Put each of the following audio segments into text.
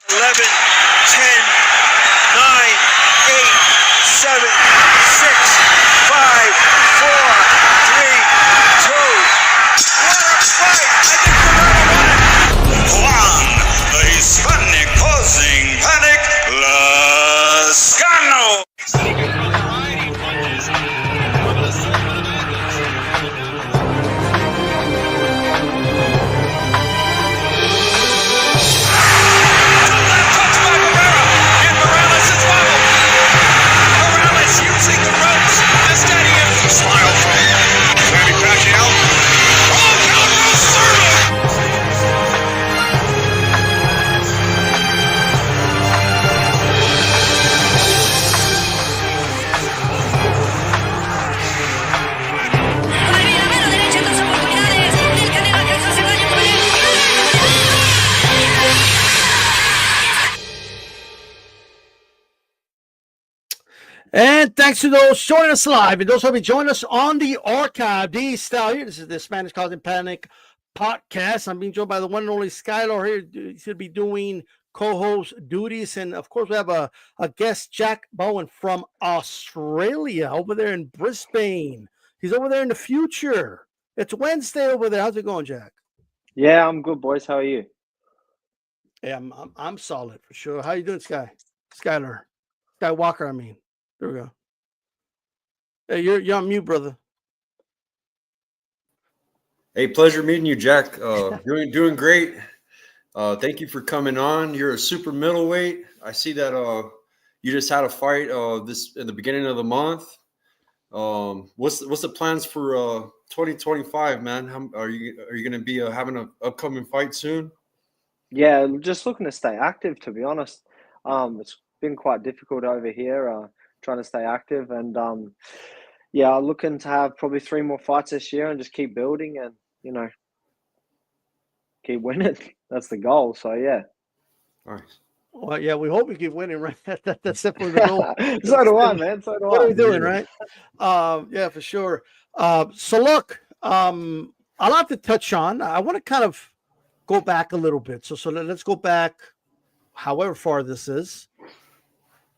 11, 10, 9, 8, 7, 6, 5, 4, 3, 2. What a fight! I think we're gonna win it. Juan, the Hispanic causing panic, Lascano. And thanks to those joining us live and those who have been joining us on the archive. D style here. This is the Spanish Causing Panic podcast. I'm being joined by the one and only Skylar here. He should be doing co-host duties. And of course, we have a guest, Jack Bowen from Australia, over there in Brisbane. He's over there in the future. It's Wednesday over there. How's it going, Jack? Yeah, I'm good, boys. How are you? Yeah, I'm solid for sure. How you doing, Skylar? Skywalker, I mean. There we go. Hey, you're on mute, brother. Hey, pleasure meeting you, Jack. Doing great. Thank you for coming on. You're a super middleweight. I see that you just had a fight this in the beginning of the month. What's the plans for 2025, man? Are you going to be having an upcoming fight soon? Yeah, I'm just looking to stay active, to be honest. It's been quite difficult over here. Trying to stay active, and yeah, looking to have probably 3 more fights this year and just keep building and keep winning. That's the goal. So yeah. Nice. Well, yeah, we hope we keep winning, right? That's definitely the goal. So do I, man. So do I. What are we doing, right? Yeah, for sure. So look, a lot to touch on. I want to kind of go back a little bit. So let's go back, however far this is.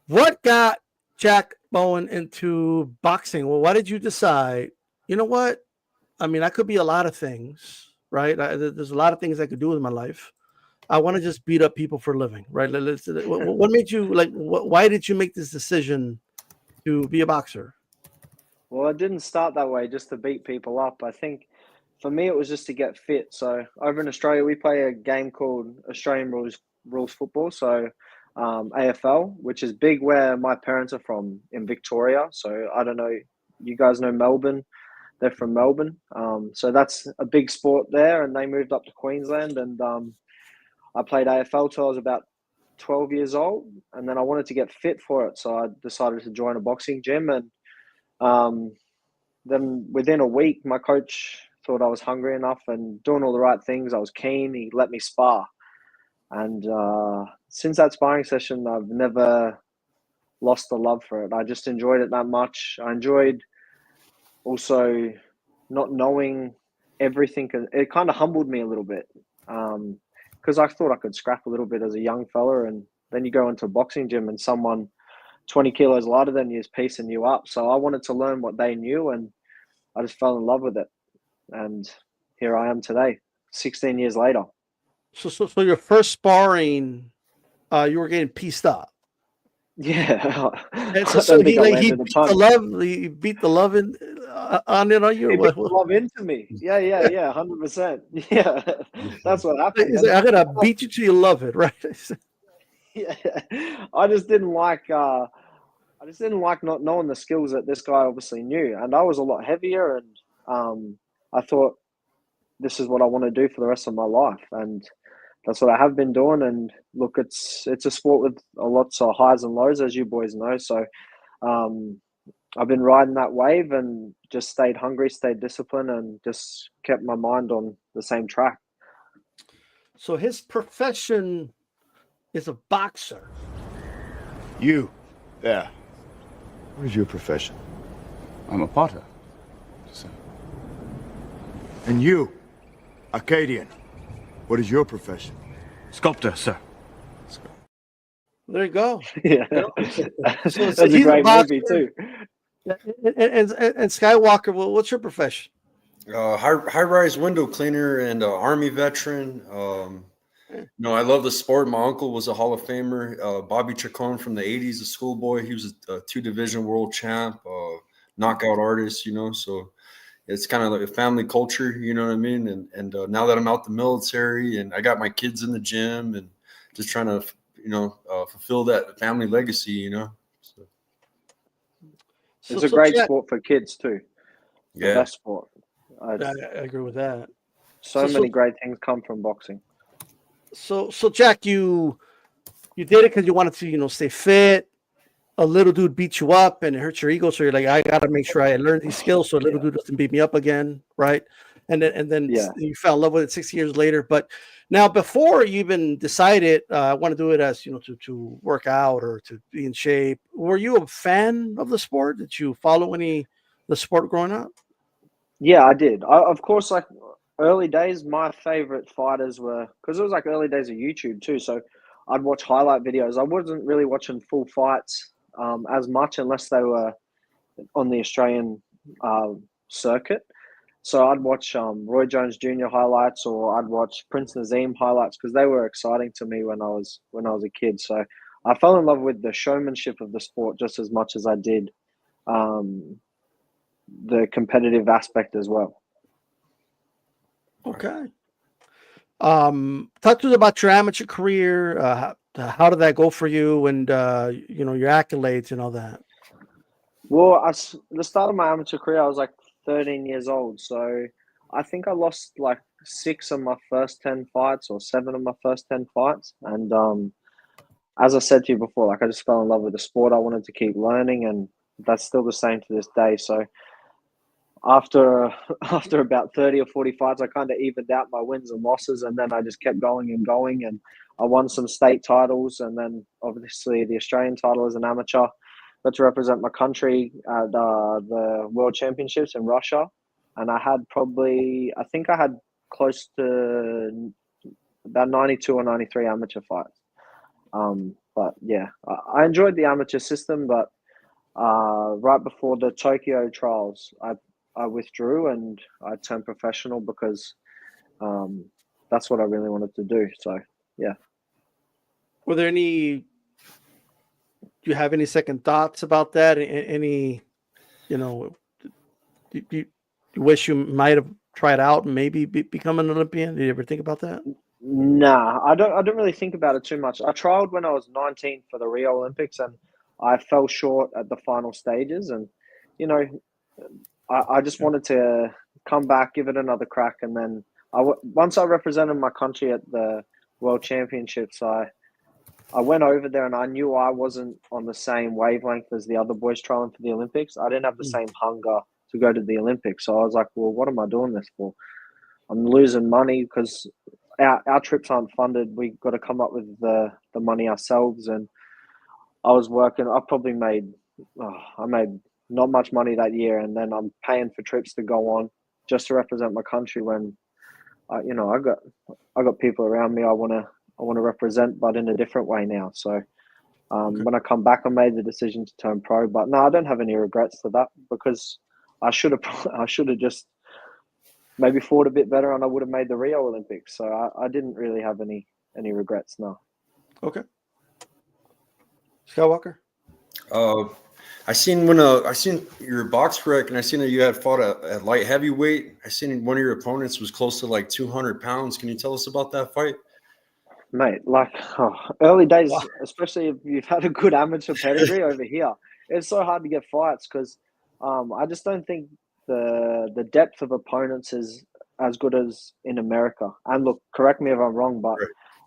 What got Jack Bowen into boxing? Well, why did you decide, you know what? I mean, I could be a lot of things, right? There's a lot of things I could do with my life. I want to just beat up people for a living, right? What made you, why did you make this decision to be a boxer? Well, it didn't start that way, just to beat people up. I think for me, it was just to get fit. So over in Australia, we play a game called Australian Rules Football. So AFL, which is big where my parents are from in Victoria. So I don't know, you guys know Melbourne. They're from Melbourne. So that's a big sport there, and they moved up to Queensland, and I played AFL till I was about 12 years old, and then I wanted to get fit for it. So I decided to join a boxing gym, and then within a week, my coach thought I was hungry enough and doing all the right things. I was keen. He let me spar. And since that sparring session, I've never lost the love for it. I just enjoyed it that much. I enjoyed also not knowing everything. It kind of humbled me a little bit because I thought I could scrap a little bit as a young fella. And then you go into a boxing gym and someone 20 kilos lighter than you is piecing you up. So I wanted to learn what they knew, and I just fell in love with it. And here I am today, 16 years later. So your first sparring, you were getting pieced up. Yeah. And so he beat the love in on it on you. He beat the love into me. Yeah, 100%. Yeah, that's what happened. He's like, I'm gonna beat you till you love it, right? Yeah, I just didn't like not knowing the skills that this guy obviously knew, and I was a lot heavier, and I thought this is what I want to do for the rest of my life, and that's what I have been doing. And look, it's a sport with lots of highs and lows, as you boys know. So I've been riding that wave and just stayed hungry, stayed disciplined, and just kept my mind on the same track. So his profession is a boxer. You, there. What is your profession? I'm a potter, sir. And you, Acadian. What is your profession? Sculptor, sir. There you go. Yeah, So that's a he's a great movie boxer. too. And Skywalker, well, what's your profession? High rise window cleaner and Army veteran. I love the sport. My uncle was a Hall of Famer. Bobby Chacon from the '80s, a schoolboy. He was a 2 division world champ, knockout artist. So it's kind of like a family culture. You know what I mean? And now that I'm out the military and I got my kids in the gym and just trying to fulfill that family legacy. So, It's a great sport for kids too. The yeah. best sport. I agree with that. So many great things come from boxing. So Jack, you did it because you wanted to, stay fit. A little dude beat you up and it hurts your ego, so you're like, I got to make sure I learn these skills so a little dude doesn't beat me up again, right? And then you fell in love with it 6 years later. But now, before you even decided, I want to do it as to work out or to be in shape, were you a fan of the sport? Did you follow the sport growing up? Yeah, I did. Of course, like early days, my favorite fighters were, because it was like early days of YouTube too. So I'd watch highlight videos. I wasn't really watching full fights as much unless they were on the Australian circuit. So I'd watch Roy Jones Jr. highlights, or I'd watch Prince Nazim highlights because they were exciting to me when I was a kid. So I fell in love with the showmanship of the sport just as much as I did the competitive aspect as well. Okay. Talk to us about your amateur career. How did that go for you, and your accolades and all that? Well, the start of my amateur career, I was like 13 years old. So I think I lost like 6 of my first 10 fights or 7 of my first 10 fights. And as I said to you before, like I just fell in love with the sport. I wanted to keep learning, and that's still the same to this day. So after about 30 or 40 fights, I kind of evened out my wins and losses, and then I just kept going and going, and I won some state titles, and then obviously the Australian title as an amateur. Got to represent my country at the World Championships in Russia, and I had close to about 92 or 93 amateur fights. But yeah, I enjoyed the amateur system, but right before the Tokyo trials, I withdrew and I turned professional because that's what I really wanted to do. So, yeah. Were there do you have any second thoughts about that? Any, you wish you might have tried out and maybe become an Olympian? Did you ever think about that? Nah, I don't really think about it too much. I tried when I was 19 for the Rio Olympics, and I fell short at the final stages. And, I just wanted to come back, give it another crack. And then once I represented my country at the World Championships, I went over there and I knew I wasn't on the same wavelength as the other boys trying for the Olympics. I didn't have the same hunger to go to the Olympics. So I was like, well, what am I doing this for? I'm losing money because our trips aren't funded. We got to come up with the money ourselves. And I was working. I made not much money that year, and then I'm paying for trips to go on just to represent my country. When I got people around me I want to represent, but in a different way now. So when I come back, I made the decision to turn pro. But no, I don't have any regrets to that because I should have just maybe fought a bit better, and I would have made the Rio Olympics. So I didn't really have any regrets. No. Okay. Skywalker. I seen your box rec, and I seen that you had fought at light heavyweight. I seen one of your opponents was close to like 200 pounds. Can you tell us about that fight? Mate, early days, especially if you've had a good amateur pedigree over here, it's so hard to get fights because I just don't think the depth of opponents is as good as in America. And look, correct me if I'm wrong, but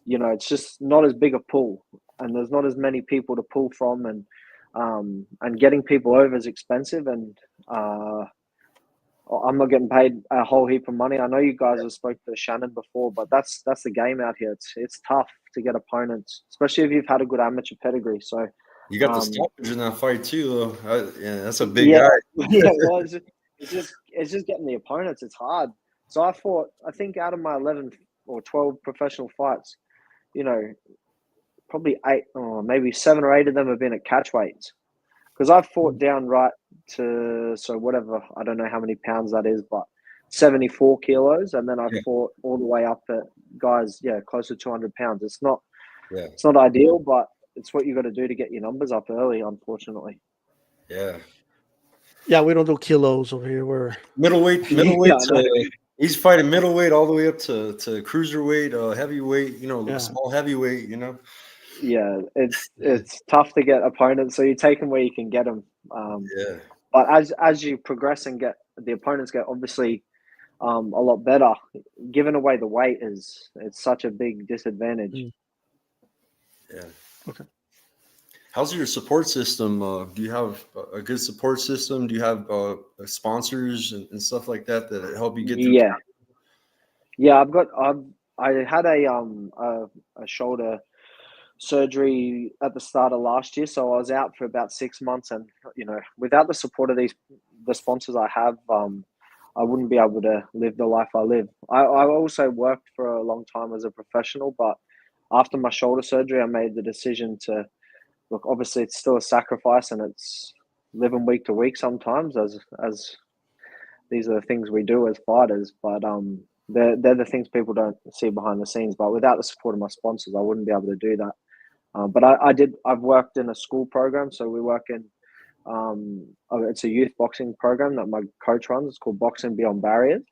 it's just not as big a pool, and there's not as many people to pull from, and getting people over is expensive, and I'm not getting paid a whole heap of money. I know you guys have spoke to Shannon before, but that's the game out here. It's tough to get opponents, especially if you've had a good amateur pedigree. So you got the stoppage in that fight too, though. That's a big guy. Yeah, well, it's just getting the opponents. It's hard. So I think out of my 11 or 12 professional fights, probably 8 or maybe 7 or 8 of them have been at catch weights. Because I've fought down right to, so whatever, I don't know how many pounds that is, but 74 kilos. And then I've fought all the way up at guys, close to 200 pounds. It's not ideal, but it's what you got to do to get your numbers up early, unfortunately. Yeah. Yeah, we don't do kilos over here. We're Middleweight. Yeah, He's fighting middleweight all the way up to cruiserweight, heavyweight. Small heavyweight. Yeah, it's tough to get opponents, so you take them where you can get them. But as you progress and get the opponents get obviously a lot better, giving away the weight it's such a big disadvantage. Yeah. Okay. How's your support system? Do you have a good support system? Do you have sponsors and stuff like that help you get through? Yeah. I had a shoulder surgery at the start of last year, so I was out for about 6 months, and without the support of the sponsors I have, I wouldn't be able to live the life I live. I also worked for a long time as a professional, but after my shoulder surgery, I made the decision to look. Obviously, it's still a sacrifice, and it's living week to week sometimes, as these are the things we do as fighters. But they're the things people don't see behind the scenes. But without the support of my sponsors, I wouldn't be able to do that. But I've worked in a school program, so we work in it's a youth boxing program that my coach runs. It's called Boxing Beyond Barriers,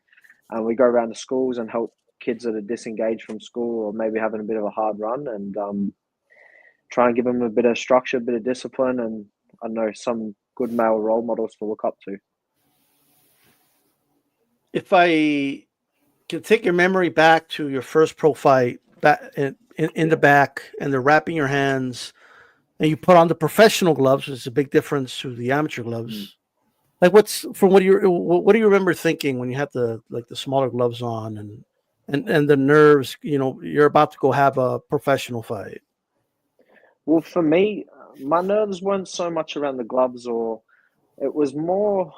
and we go around to schools and help kids that are disengaged from school or maybe having a bit of a hard run, and try and give them a bit of structure, a bit of discipline, and I know some good male role models to look up to. If I can take your memory back to your first pro fight, back in the back, and they're wrapping your hands, and you put on the professional gloves, which is a big difference to the amateur gloves. Like, what do you remember thinking when you had the smaller gloves on and the nerves? You're about to go have a professional fight. Well, for me, my nerves weren't so much around the gloves, or it was more.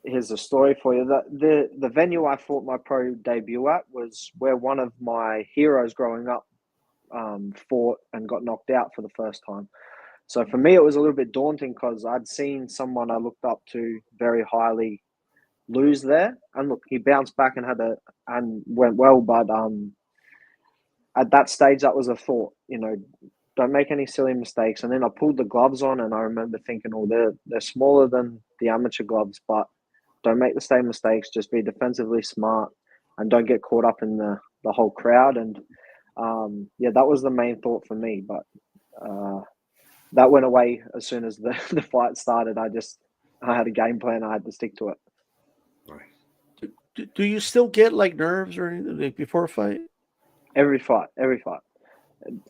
Here's a story for you. The venue I fought my pro debut at was where one of my heroes growing up fought and got knocked out for the first time. So for me, it was a little bit daunting because I'd seen someone I looked up to very highly lose there, and look, he bounced back and went well. But at that stage, that was a thought. Don't make any silly mistakes. And then I pulled the gloves on, and I remember thinking, "Oh, they're smaller than the amateur gloves, but don't make the same mistakes. Just be defensively smart, and don't get caught up in the whole crowd." And that was the main thought for me. But that went away as soon as the fight started. I had a game plan. I had to stick to it. Do you still get like nerves or anything before a fight? Every fight.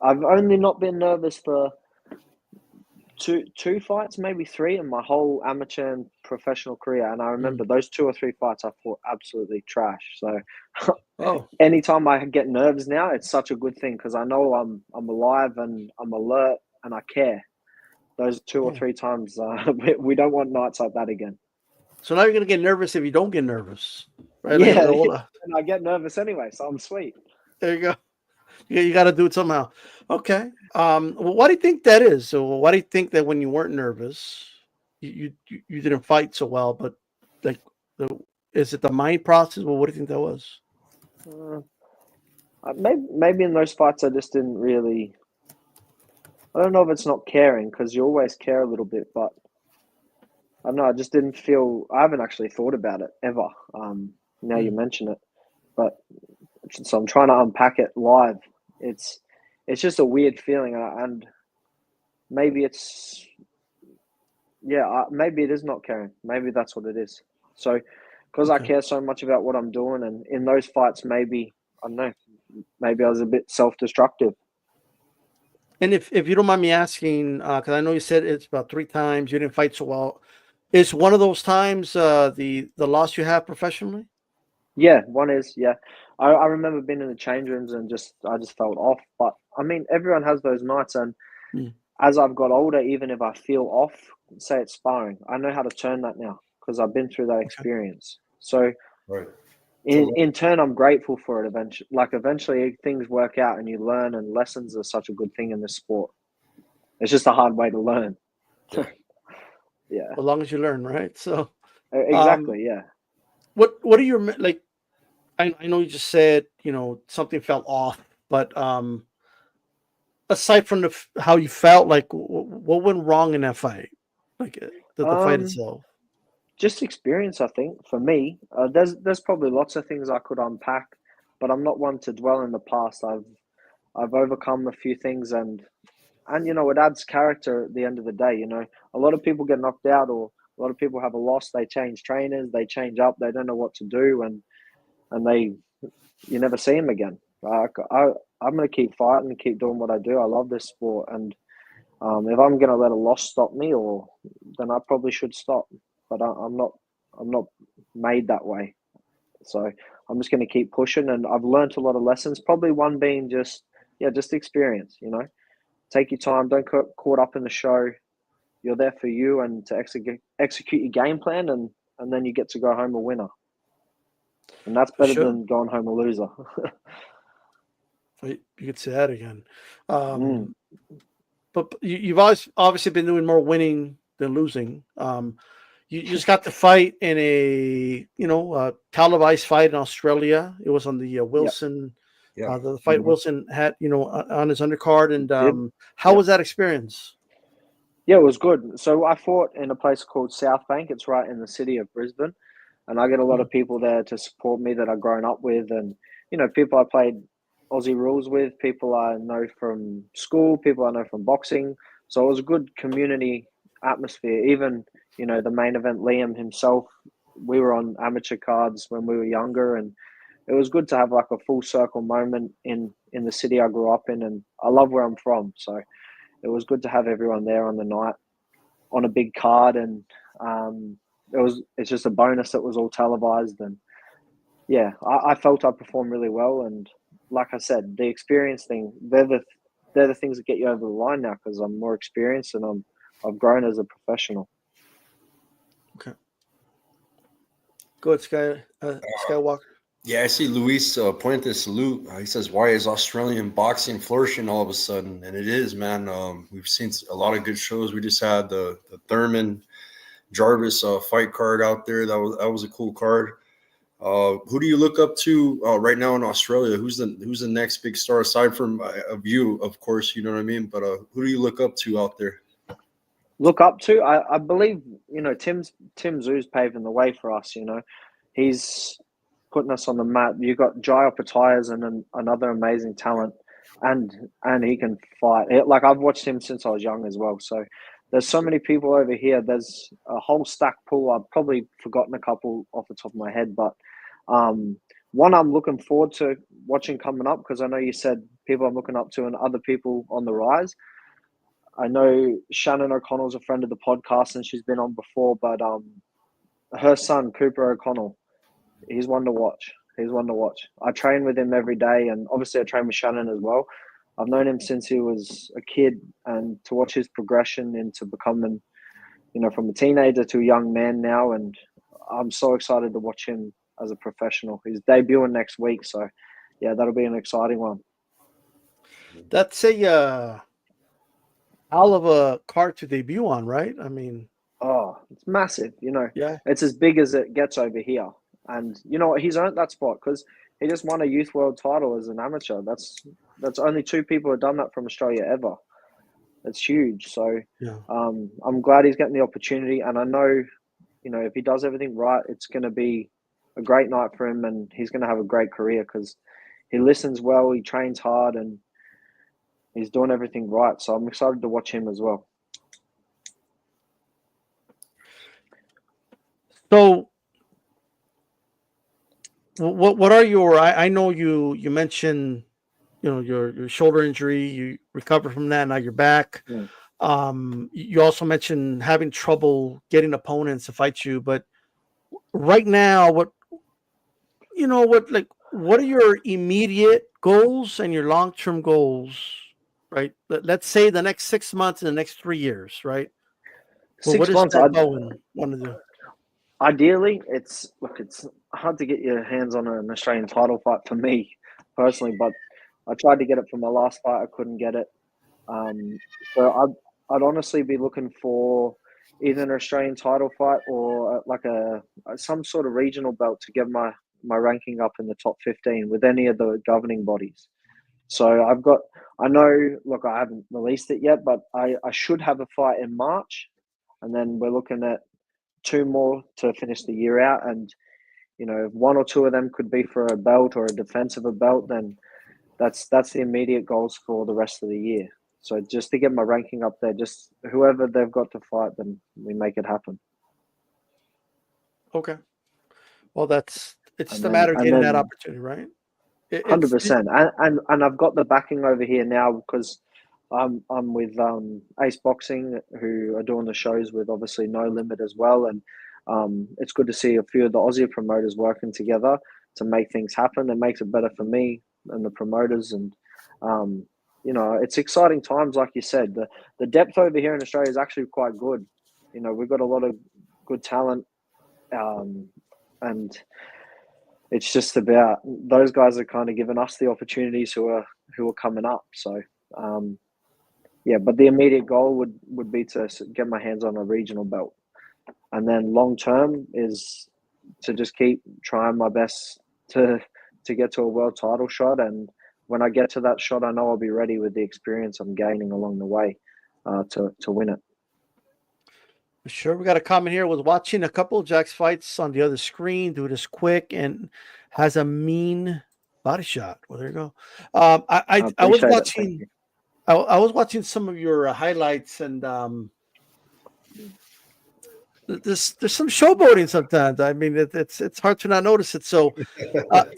I've only not been nervous for two fights, maybe 3 in my whole amateur and professional career. And I remember those 2 or 3 fights I fought absolutely trash. So anytime I get nerves now, it's such a good thing because I know I'm alive and I'm alert and I care. Those 2 or 3 times, we don't want nights like that again. So now you're going to get nervous if you don't get nervous, right? Yeah, and I get nervous anyway, so I'm sweet. There you go. You got to do it somehow. Okay. Well, why do you think that is? So why do you think that when you weren't nervous, you didn't fight so well? But is it the mind process? Well, what do you think that was? Maybe in those fights I just didn't really. I don't know if it's not caring because you always care a little bit, but I don't know. I just didn't feel. I haven't actually thought about it ever. Now you mention it, but so I'm trying to unpack it live. It's just a weird feeling, and maybe it's maybe it is not caring. Maybe that's what it is. So because I care so much about what I'm doing, and in those fights, maybe I don't know. Maybe I was a bit self-destructive. And if you don't mind me asking, because I know you said it's about 3 times you didn't fight so well, is one of those times the loss you have professionally? Yeah, one is. Yeah, I remember being in the change rooms and I just felt off. But I mean, everyone has those nights, and as I've got older, even if I feel off, say it's sparring, I know how to turn that now because I've been through that experience. So in turn, I'm grateful for it. Eventually things work out and you learn, and lessons are such a good thing in this sport. It's just a hard way to learn. Yeah, As long as you learn, right? So, exactly. Yeah. what are your like? I know you just said something fell off, but aside from how you felt, like what went wrong in that fight, like the fight Um, itself. just experience, I think, for me. There's probably lots of things I could unpack, but I'm not one to dwell in the past. I've overcome a few things, and it adds character at the end of the day. A lot of people get knocked out, or a lot of people have a loss. They change trainers, they change up, they don't know what to do, and you never see them again. I'm going to keep fighting and keep doing what I do. I love this sport, and if I'm going to let a loss stop me, then I probably should stop. But I'm not made that way. So I'm just going to keep pushing, and I've learned a lot of lessons. Probably one being just experience. Take your time. Don't get caught up in the show. You're there for you and to execute your game plan, and then you get to go home a winner. And that's For better sure. than going home a loser. You could say that again. Mm. But you've always obviously been doing more winning than losing. You just got to fight in a televised fight in Australia. It was on the Wilson. Yeah. The fight Wilson had on his undercard, and how Yep. was that experience? Yeah, it was good. So I fought in a place called South Bank. It's right in the city of Brisbane. And I get a lot of people there to support me that I've grown up with. And, people I played Aussie rules with, people I know from school, people I know from boxing. So it was a good community atmosphere. Even, the main event, Liam himself, we were on amateur cards when we were younger. And it was good to have like a full circle moment in the city I grew up in. And I love where I'm from. So it was good to have everyone there on the night on a big card, and it's just a bonus that was all televised. And yeah, I felt I performed really well, and like I said, the experience thing, they're the things that get you over the line now, because I'm more experienced and I've grown as a professional. Okay, go ahead, Skywalker. Yeah, I see Luis Puente salute. He says, "Why is Australian boxing flourishing all of a sudden?" And it is, man. We've seen a lot of good shows. We just had the Thurman Jarvis fight card out there. That was a cool card. Who do you look up to right now in Australia? Who's the next big star aside from of you, of course? You know what I mean. But who do you look up to out there? Look up to, I believe, Tim Zoo's paving the way for us. He's putting us on the map. You've got Jai Opatayas and another amazing talent, and he can fight. Like, I've watched him since I was young as well. So there's so many people over here. There's a whole stack pool. I've probably forgotten a couple off the top of my head, but one I'm looking forward to watching coming up, because I know you said people I'm looking up to and other people on the rise. I know Shannon O'Connell's a friend of the podcast and she's been on before, but her son, Cooper O'Connell, he's one to watch. I train with him every day, and obviously I train with Shannon as well. I've known him since he was a kid, and to watch his progression into becoming, from a teenager to a young man now, and I'm so excited to watch him as a professional. He's debuting next week, so yeah, that'll be an exciting one. That's a hell of a card to debut on, right? I mean, it's massive. Yeah. It's as big as it gets over here. And you know what? He's earned that spot because he just won a youth world title as an amateur. That's only 2 people have done that from Australia ever. It's huge. So yeah. I'm glad he's getting the opportunity, and I know, if he does everything right, it's going to be a great night for him, and he's going to have a great career because he listens well, he trains hard, and he's doing everything right. So I'm excited to watch him as well. So what are your? I know you mentioned your shoulder injury. You recovered from that. Now you're back. Yeah. You also mentioned having trouble getting opponents to fight you. But right now, what are your immediate goals and your long-term goals? Right. Let's say the next 6 months and the next 3 years. Right. Well, 6 what does months. that Bowen want to do? Ideally, it's hard to get your hands on an Australian title fight for me personally, but I tried to get it for my last fight. I couldn't get it. So I'd honestly be looking for either an Australian title fight or like some sort of regional belt to get my ranking up in the top 15 with any of the governing bodies. So I know, look, I haven't released it yet, but I should have a fight in March, and then we're looking at 2 more to finish the year out. And, if 1 or 2 of them could be for a belt or a defense of a belt, then that's the immediate goals for the rest of the year. So just to get my ranking up there, just whoever they've got to fight, then we make it happen. Okay. Well, it's And the matter of getting that then opportunity, right? 100%. And I've got the backing over here now because I'm with Ace Boxing, who are doing the shows with obviously No Limit as well, and it's good to see a few of the Aussie promoters working together to make things happen. It makes it better for me and the promoters, and it's exciting times, like you said. The depth over here in Australia is actually quite good. We've got a lot of good talent, and it's just about those guys are kind of giving us the opportunities who are coming up. So, but the immediate goal would be to get my hands on a regional belt. And then long term is to just keep trying my best to get to a world title shot. And when I get to that shot, I know I'll be ready with the experience I'm gaining along the way to win it. Sure. We got a comment here. Was watching a couple of Jack's fights on the other screen. Do this quick and has a mean body shot. Well, there you go. I was watching. I was watching some of your highlights, and there's some showboating sometimes. I mean, it's hard to not notice it. So,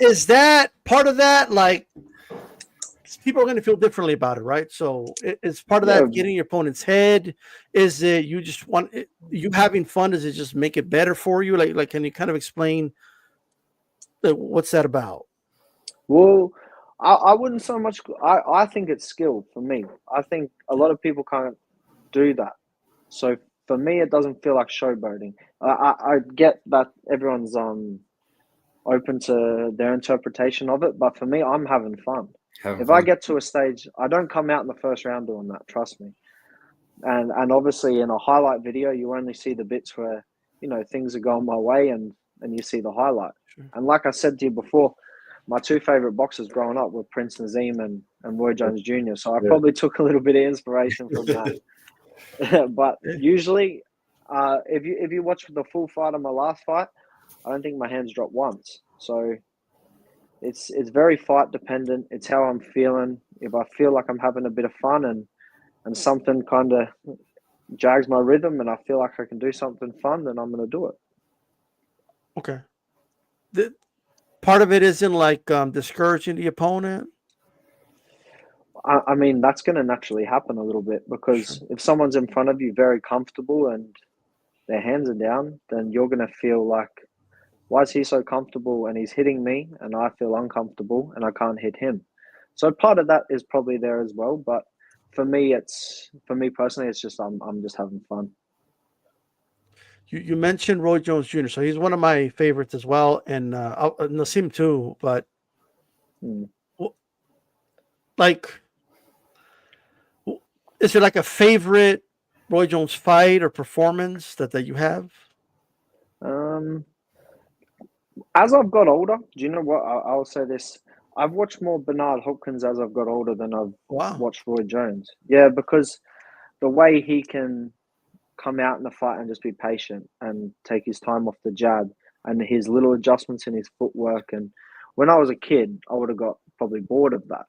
is that part of that? Like, people are going to feel differently about it, right? So, it's part of that getting your opponent's head. Is it you just want you having fun? Does it just make it better for you? Like, can you kind of explain what's that about? Well, I wouldn't so much. I think it's skill for me. I think a lot of people can't do that. So for me, it doesn't feel like showboating. I get that everyone's open to their interpretation of it, but for me, I'm having fun. If I get to a stage, I don't come out in the first round doing that. Trust me. And obviously, in a highlight video, you only see the bits where things are going my way, and you see the highlight. Sure. And like I said to you before, my 2 favorite boxers growing up were Prince Nazim and Roy Jones Jr. So I probably took a little bit of inspiration from that. But usually, if you watch the full fight of my last fight, I don't think my hands dropped once. So it's very fight dependent. It's how I'm feeling. If I feel like I'm having a bit of fun and something kind of jags my rhythm, and I feel like I can do something fun, then I'm going to do it. Okay. Part of it isn't like discouraging the opponent. I mean, that's going to naturally happen a little bit because if someone's in front of you very comfortable and their hands are down, then you're going to feel like, why is he so comfortable and he's hitting me and I feel uncomfortable and I can't hit him? So part of that is probably there as well. But for me personally, it's just I'm just having fun. You mentioned Roy Jones Jr., so he's one of my favorites as well, and Nassim too. But like, is there like a favorite Roy Jones fight or performance that you have? As I've got older, do you know what? I'll say this. I've watched more Bernard Hopkins as I've got older than I've watched Roy Jones. Yeah, because the way he can come out in the fight and just be patient and take his time off the jab and his little adjustments in his footwork. And when I was a kid, I would have got probably bored of that.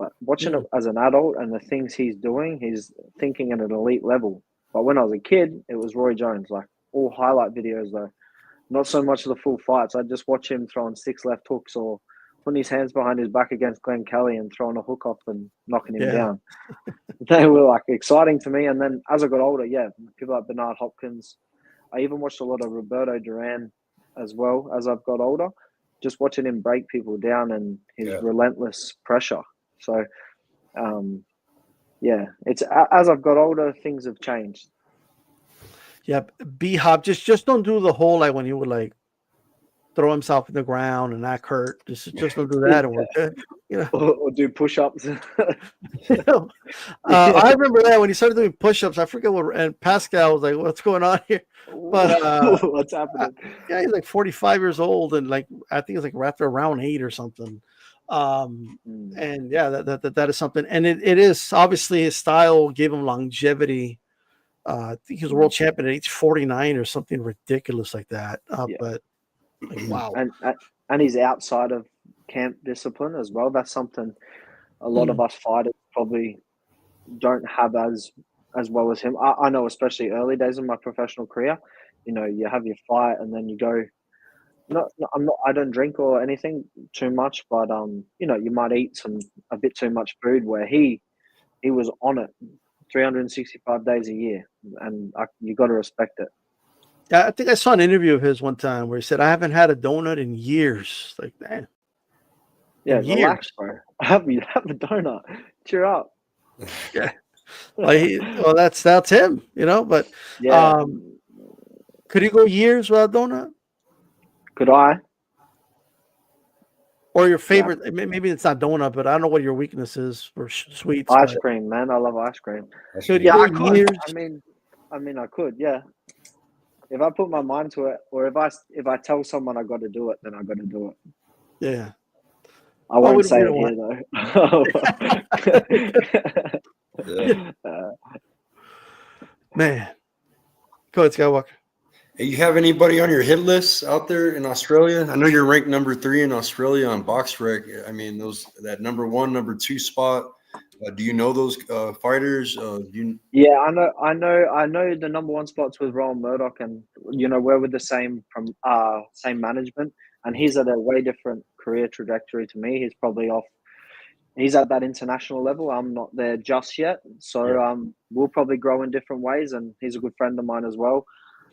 But watching it as an adult and the things he's doing, he's thinking at an elite level. But when I was a kid, it was Roy Jones, like all highlight videos though. Not so much of the full fights. I'd just watch him throwing 6 left hooks or putting his hands behind his back against Glenn Kelly and throwing a hook off and knocking him down. They were like exciting to me. And then as I got older, people like Bernard Hopkins. I even watched a lot of Roberto Duran as well as I've got older, just watching him break people down and his relentless pressure. So, it's as I've got older, things have changed. Yeah, B-Hop, just don't do the whole like when he would like throw himself in the ground and act hurt. Just don't do that and we're good. You know, or do push-ups. you know? I remember that when he started doing push-ups. I forget what, and Pascal was like, "What's going on here?" But What's happening? yeah, he's like 45 years old, and like I think it's like after round 8 or something. And yeah, that is something, and it is obviously his style gave him longevity. I think he was a world champion at age 49 or something ridiculous like that. Yeah. But like, wow. And he's outside of camp discipline as well. That's something a lot of us fighters probably don't have as well as him. I know, especially early days of my professional career, you know, you have your fight and then you go. I don't drink or anything too much, but you know, you might eat a bit too much food. Where he was on it 365 days a year, and you got to respect it. Yeah, I think I saw an interview of his one time where he said, "I haven't had a donut in years." Like, man. Yeah, years. relax, bro. Have a donut. Cheer up. Yeah. Well, that's him, you know. But Yeah. could he go years without donut? Could I? Or your favorite? Yeah. Maybe it's not donut, but I don't know what your weakness is for sweets. Ice cream, man. I love ice cream. Could yeah, I could. Years? I mean, I could. Yeah. If I put my mind to it, or if I tell someone I got to do it, then I got to do it. Yeah. I won't say it here though. Man, go ahead, Skywalker. Hey, you have anybody on your hit list out there in Australia? I know you're ranked number 3 in Australia on BoxRec. I mean, that number 1, number 2 spot. Do you know those fighters? Yeah, I know the number 1 spots with Rowan Murdoch, and you know we're with the same management, and he's at a way different career trajectory to me. He's probably off. He's at that international level. I'm not there just yet, so we'll probably grow in different ways. And he's a good friend of mine as well.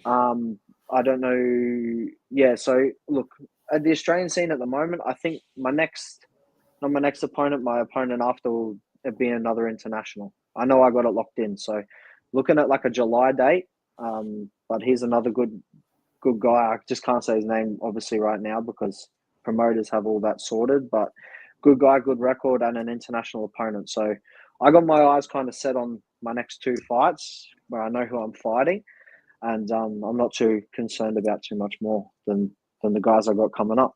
I don't know. Yeah, so look at the Australian scene at the moment. I think my opponent after will be another international. I know I got it locked in. So looking at like a July date. But he's another good guy. I just can't say his name obviously right now because promoters have all that sorted. But good guy, good record, and an international opponent. So I got my eyes kind of set on my next 2 fights where I know who I'm fighting. And I'm not too concerned about too much more than the guys I got coming up.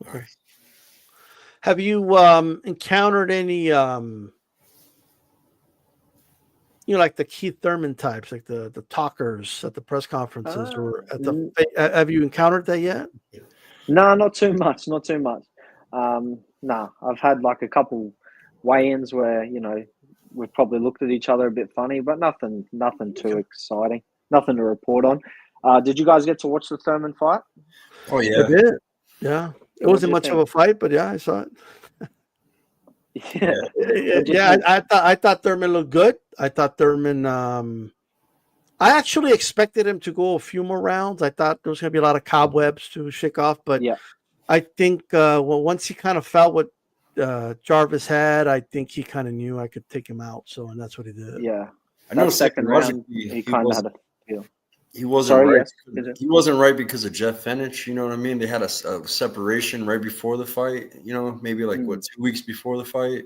Okay. Have you encountered any like the Keith Thurman types, like the talkers at the press conferences or at the have you encountered that yet? No, not too much. I've had like a couple weigh-ins where, you know, we've probably looked at each other a bit funny, but nothing too exciting. Nothing to report on. Did you guys get to watch the Thurman fight? Oh, yeah. I did. Yeah. It wasn't much of a fight, but yeah, I saw it. Yeah. I thought Thurman looked good. I thought Thurman I actually expected him to go a few more rounds. I thought there was going to be a lot of cobwebs to shake off, but I think once he kind of felt what Jarvis had, I think he kind of knew I could take him out. So, and that's what he did. Yeah. I know second round, he kind of had a feel. He wasn't right. He wasn't right because of Jeff Fenech. You know what I mean? They had a separation right before the fight. You know, maybe like 2 weeks before the fight.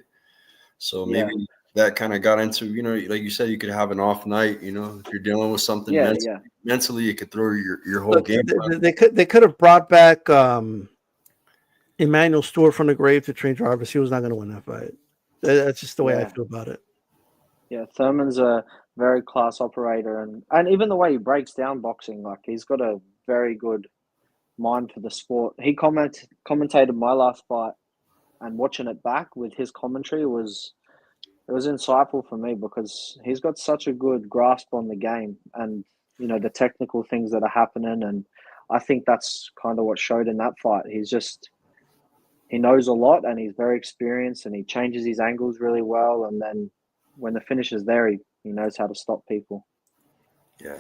So maybe that kind of got into, you know, like you said, you could have an off night. You know, if you're dealing with something mentally, you could throw your whole game. They could have brought back Emmanuel Stewart from the grave to train Jarvis. He was not going to win that fight. That's just the way I feel about it. Yeah, Thurman's a very class operator, and even the way he breaks down boxing, like he's got a very good mind for the sport. He commentated my last fight, and watching it back with his commentary was insightful for me because he's got such a good grasp on the game and, you know, the technical things that are happening, and I think that's kind of what showed in that fight. He knows a lot and he's very experienced and he changes his angles really well, and then when the finish is there, he knows how to stop people. Yeah.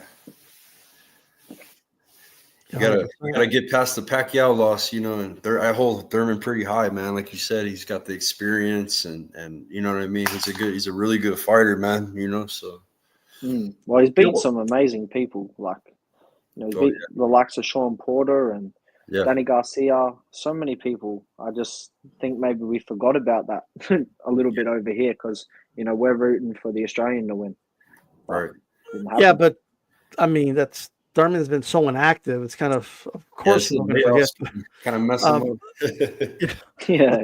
You gotta get past the Pacquiao loss, you know, and I hold Thurman pretty high, man. Like you said, he's got the experience and you know what I mean. He's a really good fighter, man. You know, so Well, he's You know beat some amazing people. Like, he's Oh beat the likes of Sean Porter and yeah, Danny Garcia. So many people. I just think maybe we forgot about that a little bit over here because we're rooting for the Australian to win, but right. didn't Yeah, happen. but I mean, that's Thurman's been so inactive. It's kind of Yeah, course, it's the we're going to forget. layoffs kind of mess them Um, up. Yeah,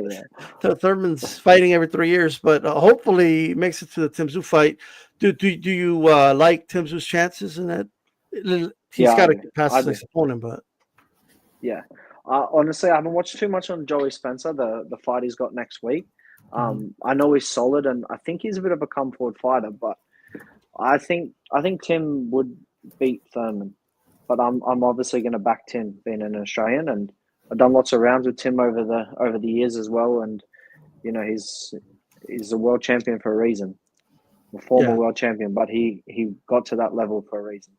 yeah. Thurman's fighting every 3 years, but hopefully he makes it to the Tim Tszyu fight. Do you like Tim Tszyu's chances in that? He's Yeah, got I to do. pass I his do. next opponent, but Yeah. Honestly, I haven't watched too much on Joey Spencer, the fight he's got next week. I know he's solid, and I think he's a bit of a come forward fighter. But I think Tim would beat Thurman. But I'm obviously going to back Tim, being an Australian, and I've done lots of rounds with Tim over the years as well. And he's a world champion for a reason, a former yeah. world champion. But he got to that level for a reason.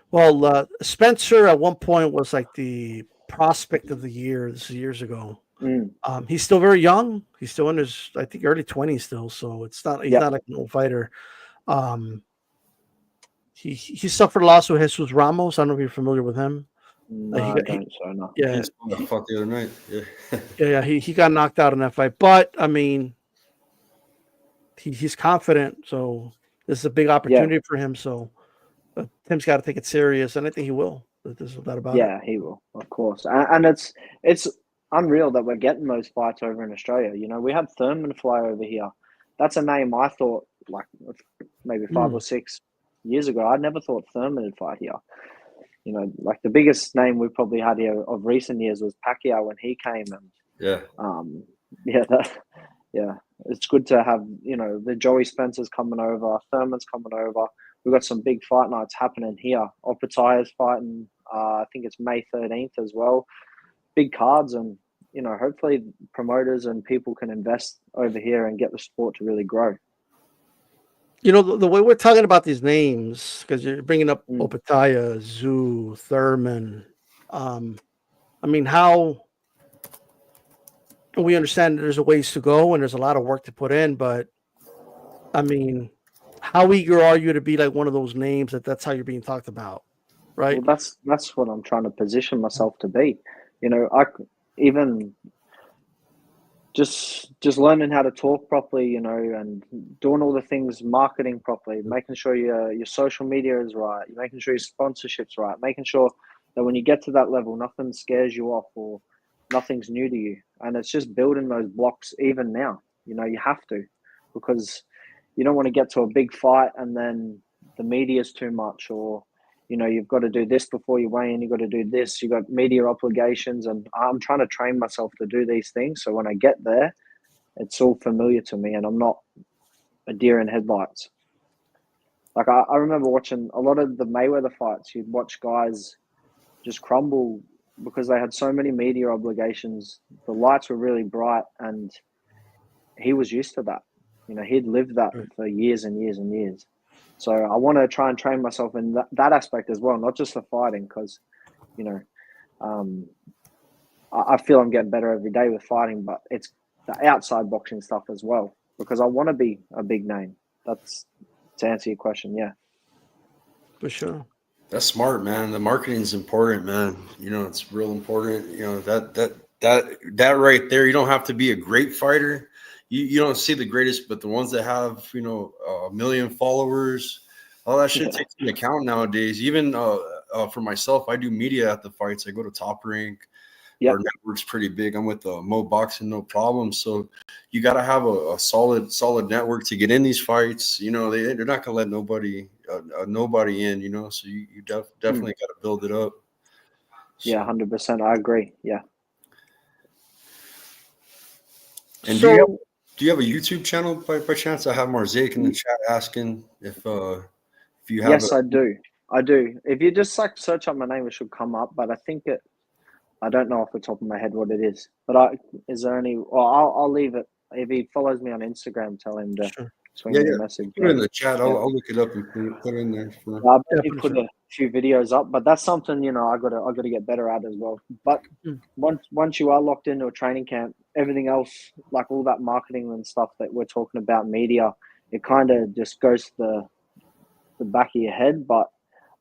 Well, Spencer at one point was like the prospect of the year. This is years ago. Mm. He's still very young. He's still in his, I think, early 20s still. So he's Yep. not like an old fighter. He suffered a loss with Jesus Ramos. I don't know if you're familiar with him. No, I don't. So no. He Yeah, just fought the other night. Yeah. yeah. He got knocked out in that fight, but I mean, he's confident. So this is a big Yeah. opportunity for him. So Tim's got to take it serious, and I think he will. There's no doubt about it. Yeah, he will, of course. And it's unreal that we're getting those fights over in Australia. We had Thurman fly over here. That's a name I thought like maybe 5 or 6 years ago. I never thought Thurman would fight here. Like the biggest name we probably had here of recent years was Pacquiao when he came, and Yeah. yeah, it's good to have the Joey Spencer's coming over, Thurman's coming over. We've got some big fight nights happening here. Opetaya's fighting. I think it's May 13th as well. Big cards, and hopefully promoters and people can invest over here and get the sport to really grow. The way we're talking about these names, because you're bringing up Mm. Opetaya, Zoo, Thurman. I mean, how we understand that there's a ways to go and there's a lot of work to put in, but I mean, how eager are you to be like one of those names that's how you're being talked about, right? Well, that's what I'm trying to position myself to be. I even just learning how to talk properly, and doing all the things, marketing properly, making sure your social media is right, making sure your sponsorship's right, making sure that when you get to that level, nothing scares you off or nothing's new to you. And it's just building those blocks even now. You have to, because you don't want to get to a big fight and then the media's too much, or you've got to do this before you weigh in, you've got to do this, you've got media obligations, and I'm trying to train myself to do these things. So when I get there, it's all familiar to me and I'm not a deer in headlights. Like I remember watching a lot of the Mayweather fights, you'd watch guys just crumble because they had so many media obligations. The lights were really bright and he was used to that. He'd lived that for years and years and years. So I want to try and train myself in that aspect as well, not just the fighting, because, I feel I'm getting better every day with fighting, but it's the outside boxing stuff as well, because I want to be a big name. That's to answer your question, yeah. For sure. That's smart, man. The marketing is important, man. It's real important. That right there. You don't have to be a great fighter. You don't see the greatest, but the ones that have a million followers, all that shit takes into account nowadays. Even for myself, I do media at the fights. I go to Top Rank. Yep. Our network's pretty big. I'm with Mo Boxing, no problem. So you got to have a solid network to get in these fights. They're not gonna let nobody in. So you definitely got to build it up. So. Yeah, 100%. I agree. Yeah. And So, do you have a YouTube channel by chance? I have Marziek in the chat asking if you have. Yes, I do. If you just search up my name, it should come up. But I don't know off the top of my head what it is. But is there any? Well, I'll leave it. If he follows me on Instagram, tell him to swing me a message. Put it in the chat. I'll look it up and put it in there. I put a few videos up, but that's something I gotta get better at as well. But once you are locked into a training camp, everything else, like all that marketing and stuff that we're talking about, media, it kind of just goes to the back of your head, but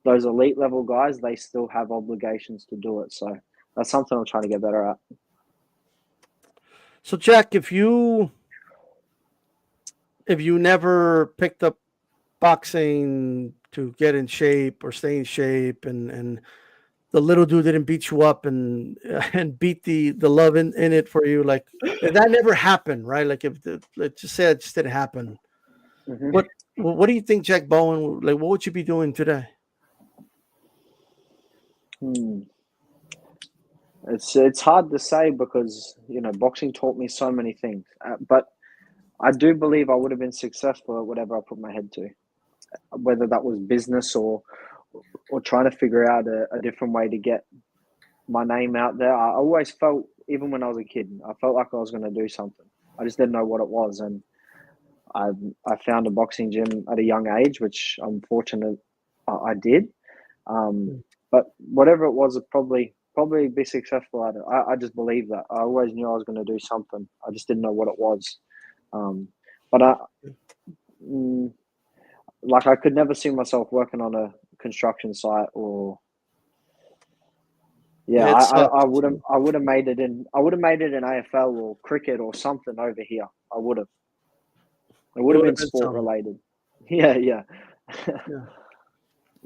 those elite level guys, they still have obligations to do it. So that's something I'm trying to get better at. So Jack, if you never picked up boxing to get in shape or stay in shape, and the little dude didn't beat you up and beat the love in it for you, like if that never happened, right? Like if let's just say it just didn't happen, Mm-hmm. what do you think Jack Bowen, like what would you be doing today? It's hard to say because boxing taught me so many things, but I do believe I would have been successful at whatever I put my head to, whether that was business or trying to figure out a different way to get my name out there. I always felt, even when I was a kid, I felt like I was going to do something. I just didn't know what it was, and I found a boxing gym at a young age, which I'm fortunate I did. But whatever it was, I'd probably be successful at it. I just believe that. I always knew I was going to do something. I just didn't know what it was. But I could never see myself working on a construction site or. Yeah, I would have made it in AFL or cricket or something over here. I would have. It would have been sport related. Yeah.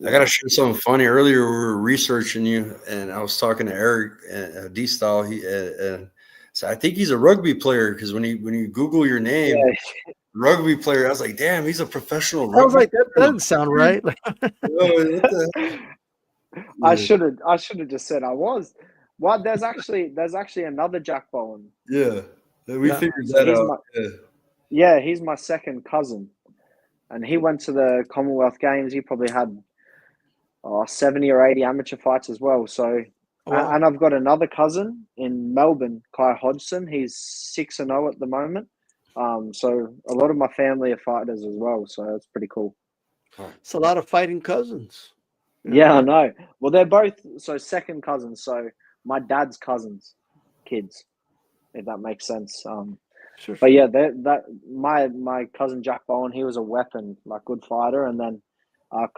I gotta share something funny. Earlier, we were researching you, and I was talking to Eric D Style. He so I think he's a rugby player because when you Google your name, rugby player, I was like, damn, he's a professional rugby. I was like, that doesn't sound right. I should have just said I was. Well, there's actually another Jack Bowen. Yeah, we figured that out. He's my second cousin, and he went to the Commonwealth Games. He probably had 70 or 80 amateur fights as well. So, and I've got another cousin in Melbourne, Kai Hodgson. He's 6-0 at the moment. So a lot of my family are fighters as well. So that's pretty cool. It's a lot of fighting cousins. Yeah, I know. Well, they're both second cousins. So my dad's cousins, kids, if that makes sense. Sure. But yeah, my cousin Jack Bowen, he was a weapon, like good fighter, and then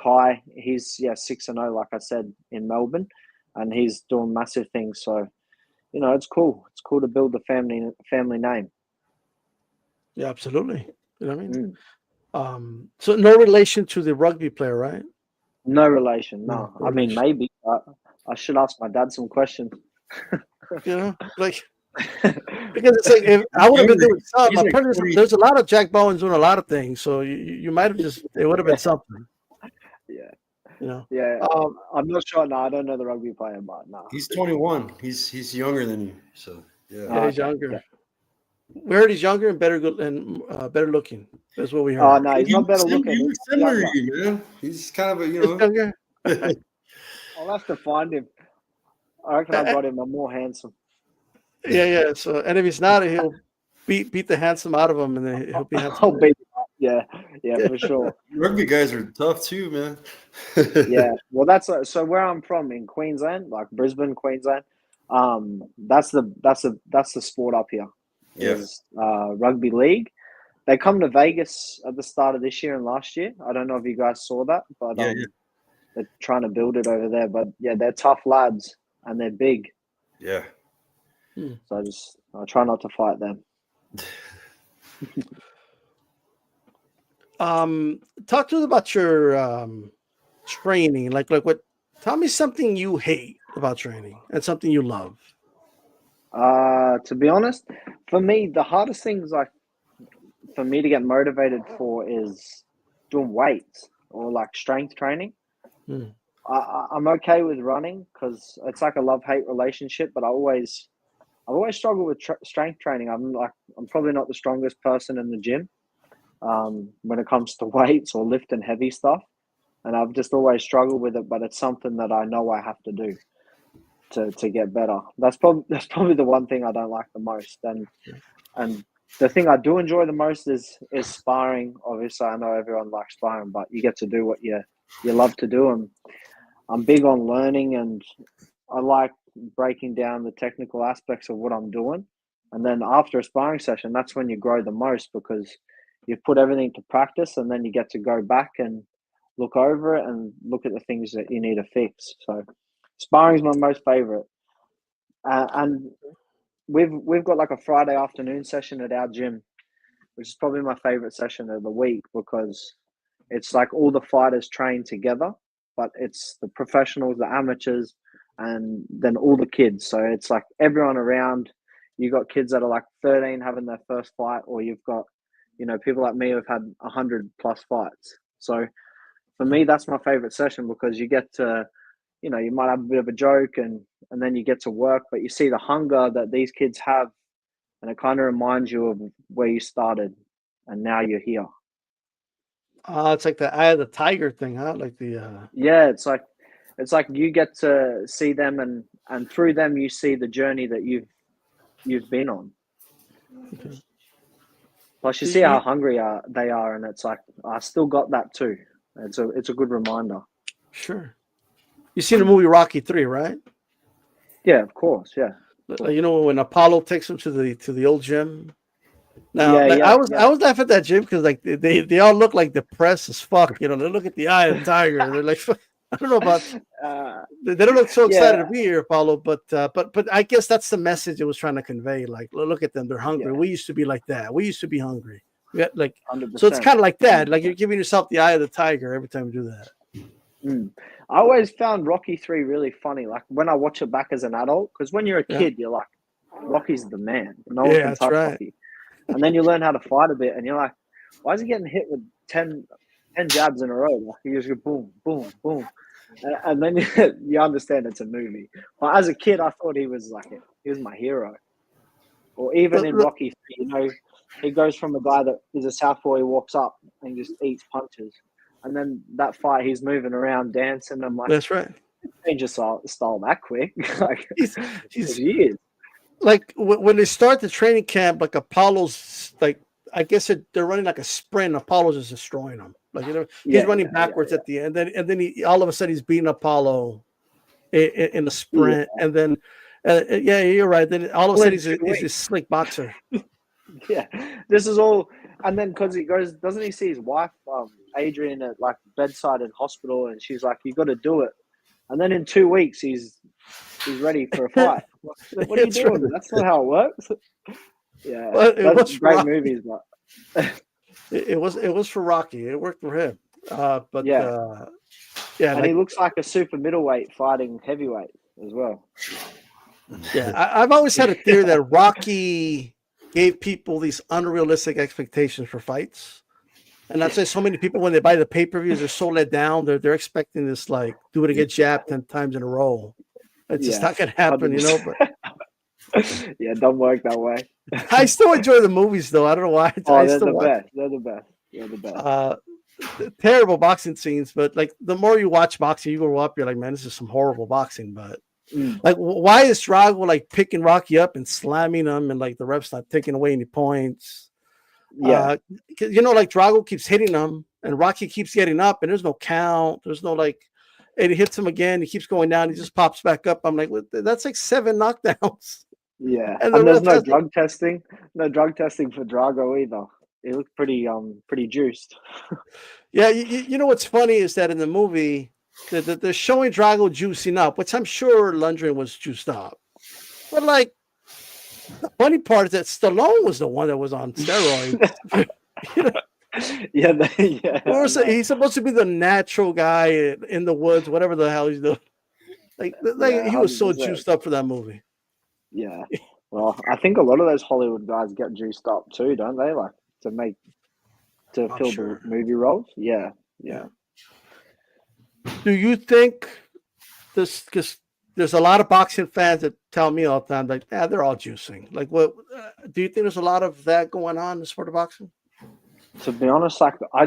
Kai, he's 6-0, like I said, in Melbourne, and he's doing massive things. So, it's cool. It's cool to build the family name. Yeah, absolutely. You know what I mean? So no relation to the rugby player, right? No relation. No. I mean, maybe. I should ask my dad some questions. Like. Because it's like if I would have been doing something. There's a lot of Jack Bowens doing a lot of things, so you might have it would have been something. Yeah. Yeah. I'm not sure. No, I don't know the rugby player, but no. He's 21. He's younger than you, so yeah. Yeah, he's younger. Yeah. We heard he's younger and better looking. That's what we heard. Oh no, he's not better looking. He's similar to you, man. He's kind of a younger. I'll have to find him. I reckon I got him. I'm more handsome. Yeah. So, and if he's not, he'll beat the handsome out of him, and then he'll be handsome. I'll beat him up. Yeah, for sure. Rugby guys are tough too, man. Yeah, well, that's so where I'm from in Queensland, like Brisbane, Queensland. That's the sport up here. Is rugby league. They come to Vegas at the start of this year and last year. I don't know if you guys saw that, but they're trying to build it over there. But yeah, they're tough lads and they're big. Yeah. So I try not to fight them. Talk to us about your training. Like what? Tell me something you hate about training and something you love. To be honest, for me, the hardest things for me to get motivated for is doing weights or like strength training. I'm okay with running because it's like a love-hate relationship, but I've always struggled with strength training. I'm probably not the strongest person in the gym when it comes to weights or lifting heavy stuff, and I've just always struggled with it. But it's something that I know I have to do to get better. That's probably the one thing I don't like the most. And the thing I do enjoy the most is sparring. Obviously, I know everyone likes sparring, but you get to do what you love to do. And I'm big on learning, and I like breaking down the technical aspects of what I'm doing. And then after a sparring session, that's when you grow the most because you've put everything to practice, and then you get to go back and look over it and look at the things that you need to fix. So sparring is my most favorite, and we've got like a Friday afternoon session at our gym, which is probably my favorite session of the week because it's like all the fighters train together, but it's the professionals, the amateurs, and then all the kids. So it's like everyone around. You got kids that are like 13 having their first fight, or you've got, people like me who've had 100+ fights. So for me, that's my favorite session because you get to, you might have a bit of a joke and then you get to work, but you see the hunger that these kids have, and it kind of reminds you of where you started and now you're here. It's like the eye of the tiger thing, huh? Like the Yeah, it's like you get to see them and through them you see the journey that you've been on. okay. Plus you see how hungry they are, and it's like I still got that too. It's a good reminder. Sure. You seen the movie Rocky 3, right? Yeah, of course. Yeah. Like, when Apollo takes him to the old gym. Now, Yeah, I was laughing at that gym because like they all look like depressed as fuck. They look at the eye of the tiger. They're like, I don't know about. They don't look so excited to be here, Apollo. But I guess that's the message it was trying to convey. Like, look at them, they're hungry. Yeah. We used to be like that. We used to be hungry. We had, like, 100%. so it's kind of like that. Like you're giving yourself the eye of the tiger every time you do that. I always found Rocky 3 really funny. Like when I watch it back as an adult, because when you're a kid, you're like, Rocky's the man. No one can touch Rocky. And then you learn how to fight a bit, and you're like, why is he getting hit with 10 jabs in a row? Like you just go boom, boom, boom. And then you understand it's a movie. But as a kid, I thought he was my hero. Or even in Rocky 3, he goes from a guy that is a southpaw, he walks up and just eats punches. And then that fight, he's moving around, dancing. I'm like, that's right. Change your style that quick. Like he's years. Like when they start the training camp, like Apollo's like, I guess they're running like a sprint. Apollo's just destroying them. Like he's running backwards at the end, and then he all of a sudden he's beating Apollo in the sprint, and then you're right. Then all of a sudden he's a slick boxer. Yeah, this is all, and then because he goes, doesn't he see his wife, Adrian, at like bedside in hospital, and she's like, "You got to do it," and then in 2 weeks he's ready for a fight. What are you doing? Right. That's not how it works. Yeah, well, that's great movies, but it was for Rocky. It worked for him. And he looks like a super middleweight fighting heavyweight as well. Yeah, I've always had a theory that Rocky gave people these unrealistic expectations for fights. And I'd say so many people, when they buy the pay-per-views, they're so let down. They're expecting this, like, dude to get jabbed 10 times in a row. It's just not going to happen, 100%. But yeah, it doesn't work that way. I still enjoy the movies, though. I don't know why. They're the best. They're the best. Terrible boxing scenes, but, like, the more you watch boxing, you grow up, you're like, man, this is some horrible boxing. But, like, why is Drago, like, picking Rocky up and slamming him and, like, the ref's not taking away any points? Yeah. Like Drago keeps hitting him and Rocky keeps getting up and there's no count. There's no like, and he hits him again. He keeps going down. He just pops back up. I'm like, that's like 7 knockdowns. Yeah. And there's no drug testing. No drug testing for Drago either. It looked pretty juiced. Yeah. You know, what's funny is that in the movie, they're showing Drago juicing up, which I'm sure Lundgren was juiced up. But like, the funny part is that Stallone was the one that was on steroids. He's supposed to be the natural guy in the woods, whatever the hell he's doing. Like he was so juiced up for that movie. Yeah. Well, I think a lot of those Hollywood guys get juiced up too, don't they? Like to fill the movie roles. Yeah. Yeah. Do you think this? Because there's a lot of boxing fans that tell me all the time, like, they're all juicing. Like, what do you think there's a lot of that going on in the sport of boxing? To be honest, like, I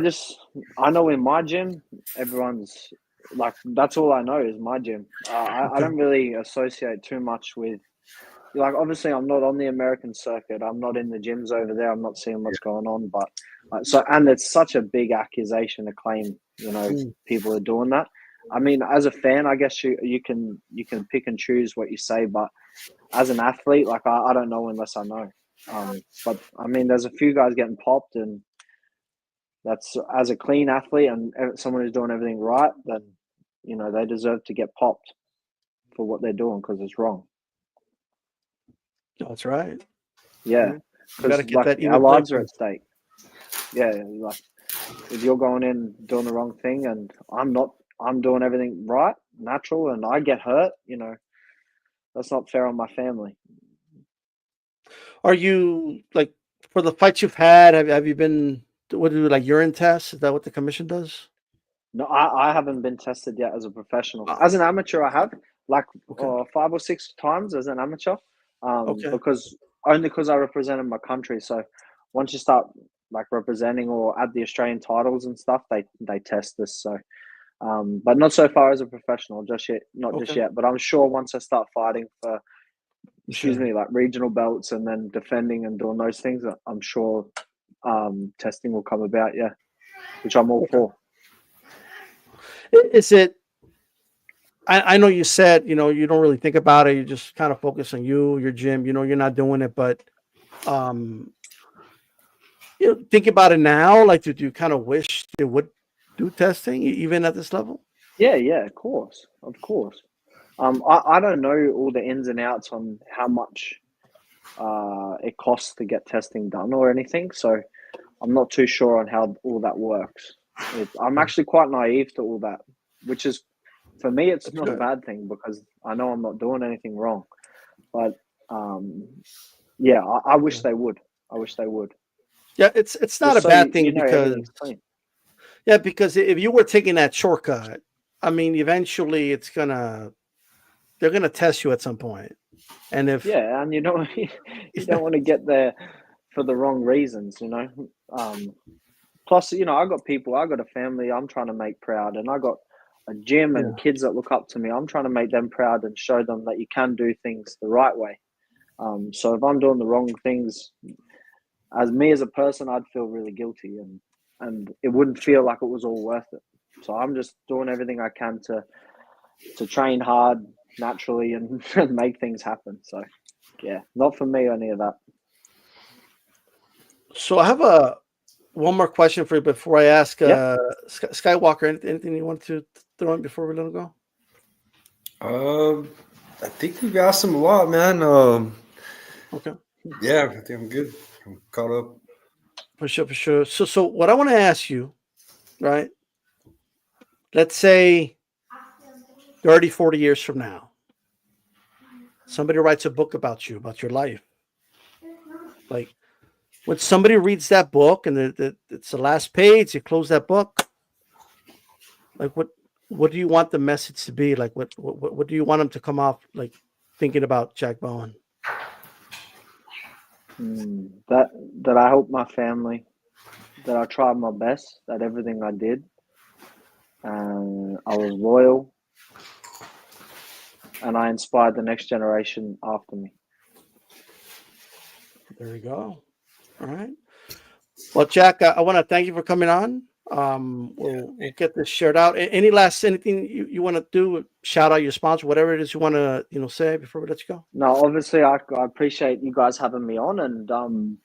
know in my gym, everyone's like, that's all I know is my gym. I don't really associate too much with, like, obviously I'm not on the American circuit. I'm not in the gyms over there. I'm not seeing what's going on, but and it's such a big accusation to claim, people are doing that. I mean, as a fan, I guess you can pick and choose what you say, but as an athlete, like I don't know unless I know. But I mean, there's a few guys getting popped, and That's as a clean athlete and someone who's doing everything right, then they deserve to get popped for what they're doing because it's wrong. That's right. Yeah, You got to because get that our even lives are playing at stake. Yeah, like if you're going in doing the wrong thing and I'm doing everything right, natural, and I get hurt, that's not fair on my family. Are you like for the fights you've had? Have you been? What do you like urine tests? Is that what the commission does? No, I haven't been tested yet as a professional. Oh, As an amateur, I have like okay. 5 or 6 times as an amateur, Okay. because I represented my country. So once you start like representing or add the Australian titles and stuff, they test this. So, but not so far as a professional, just yet, not just Okay. yet. But I'm sure once I start fighting for, Sure. like regional belts and then defending and doing those things, I'm sure testing will come about. Yeah, which I'm all Okay. for. Is it? I know you said you don't really think about it. You just kind of focus on your gym. You're not doing it, but um, think about it now. Like, do you kind of wish they would do testing even at this level? Yeah, of course, of course. I don't know all the ins and outs on how much it costs to get testing done or anything, so I'm not too sure on how all that works. I'm Okay. actually quite naive to all that, which is, for me, it's That's not a good. bad thing because I know I'm not doing anything wrong. But yeah, I wish Okay. they would. I wish they would, Yeah, it's not a just so bad thing because everything's clean. if you were taking that shortcut, I mean, eventually they're gonna test you at some point, and if Yeah, and you don't want to get there for the wrong reasons. Plus, I got a family I'm trying to make proud, and I got a gym yeah, and kids that look up to me. I'm trying to make them proud and show them that you can do things the right way. So if I'm doing the wrong things, as a person, I'd feel really guilty, and it wouldn't feel like it was all worth it. So I'm just doing everything I can to train hard naturally and, and make things happen. So yeah, not for me any of that. so I have one more question for you before I ask Yeah. Skywalker. Anything you want to throw in before we let him go? I think you've asked him a lot, man. Okay, Yeah, I think I'm good. I'm caught up. for sure, for sure. So what I want to ask you, right? Let's say 30, 40 years from now, somebody writes a book about you, about your life. Like when somebody reads that book and it's the last page, you close that book. Like what do you want the message to be? Like what do you want them to come off like thinking about Jack Bowen? That I helped my family, that I tried my best at everything I did, and I was loyal, and I inspired the next generation after me. There we go. All right. Well, Jack, I want to thank you for coming on. We'll get this shared out. Anything you want to do? Shout out your sponsor, whatever it is you want to say before we let you go. No, obviously, I appreciate you guys having me on, and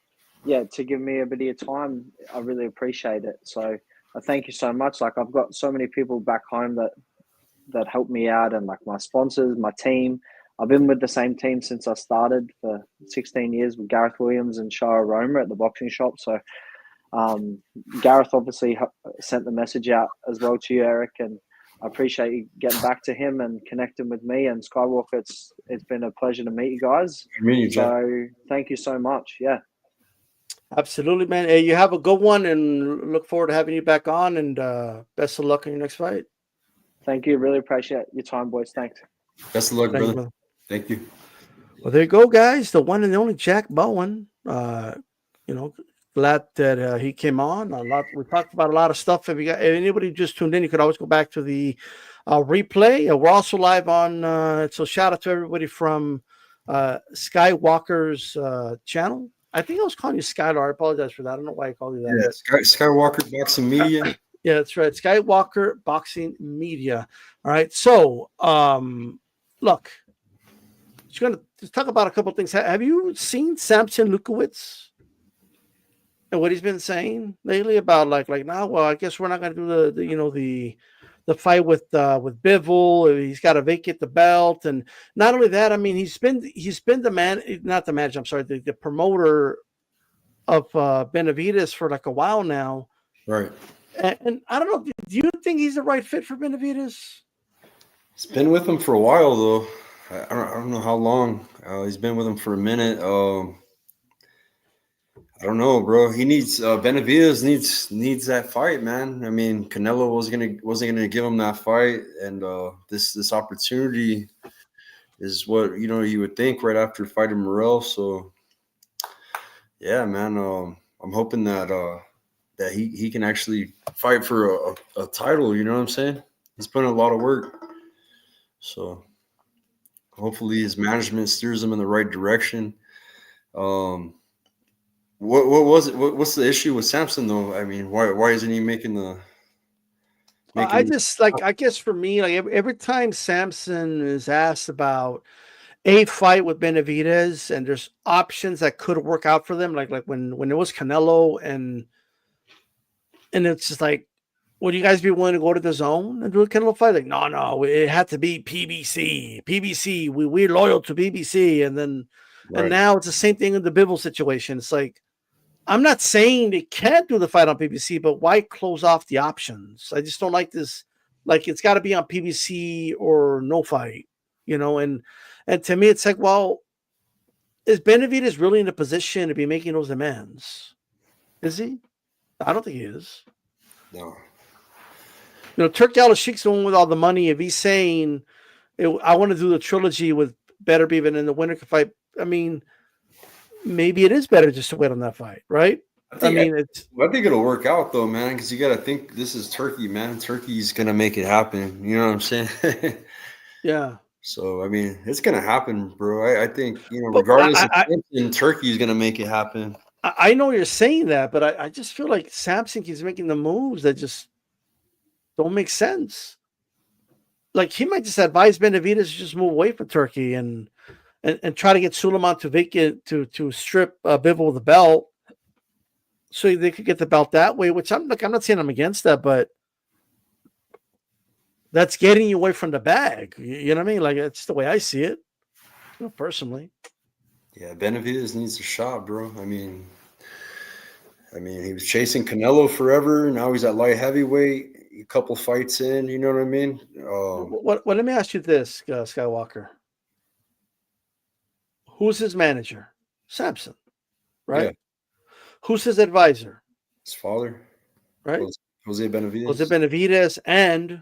yeah, to give me a bit of your time, I really appreciate it. So I thank you so much. Like I've got so many people back home that help me out, and like my sponsors, my team. I've been with the same team since I started for 16 years with Gareth Williams and Shara Roma at the boxing shop. So Gareth obviously sent the message out as well to you, Eric, and I appreciate you getting back to him and connecting with me and Skywalker. It's been a pleasure to meet you guys. So thank you so much. Yeah. Absolutely, man. Hey, you have a good one, and look forward to having you back on. And best of luck in your next fight. Thank you. Really appreciate your time, boys. Thanks. Best of luck, Thank you, brother. brother. Thank you. Well, there you go, guys. The one and only Jack Bowen. Glad that he came on. We talked about a lot of stuff. If anybody just tuned in, you could always go back to the replay. We're also live on. So shout out to everybody from Skywalker's channel. I think I was calling you Skylar. I apologize for that. I don't know why I called you that. Yeah, Skywalker Boxing Media. Yeah, that's right. Skywalker Boxing Media. All right. So, look, just going to talk about a couple of things. Have you seen Samson Lukowitz? And what he's been saying lately about now, well, I guess we're not going to do the fight with Bivol. He's got to vacate the belt, and not only that, I mean, he's been the man, not the manager. I'm sorry, the promoter of Benavidez for like a while now. Right. And I don't know. Do you think he's the right fit for Benavidez? He's been with him for a while, though. I don't know how long. He's been with him for a minute. I don't know, bro. He needs Benavidez needs that fight, man. I mean, Canelo wasn't gonna give him that fight, and this opportunity is what you would think right after fighting Morrell. So, yeah, man. I'm hoping that he can actually fight for a title. You know what I'm saying? He's putting a lot of work. So hopefully his management steers him in the right direction. What was it? What's the issue with Samson though? I mean, why isn't he making the? I guess for me, like every time Samson is asked about a fight with Benavidez, and there's options that could work out for them, like when it was Canelo, and it's just like, would you guys be willing to go to the zone and do a Canelo fight? Like, no, it had to be PBC. We're loyal to PBC, and then Right. and now it's the same thing in the Bivol situation. It's like, I'm not saying they can't do the fight on PBC, but why close off the options? I just don't like this. Like, it's got to be on PBC or no fight, And to me, it's like, well, is Benavidez really in a position to be making those demands? Is he? I don't think he is. No. Turk Al-Sheikh's the one with all the money. If he's saying, I want to do the trilogy with Better Bevan in the winner can fight, I mean, maybe it is better just to wait on that fight, right? I think it'll work out though, man, because you got to think this is Turkey, man. Turkey's going to make it happen. You know what I'm saying? Yeah. So, I mean, it's going to happen, bro. I think, regardless of Samson, Turkey's going to make it happen. I know you're saying that, but I just feel like Samson keeps making the moves that just don't make sense. Like, he might just advise Benavidez to just move away from Turkey and try to get Suleiman to vacate to strip Bivol of the belt, so they could get the belt that way. Which I'm not saying I'm against that, but that's getting you away from the bag. You know what I mean? Like, that's the way I see it, personally. Yeah, Benavidez needs a shot, bro. I mean, he was chasing Canelo forever. Now he's at light heavyweight. A couple fights in, you know what I mean? Well, let me ask you this, Skywalker. Who's his manager? Samson, right? Yeah. Who's his advisor? His father, right? Jose Benavidez. Jose Benavidez and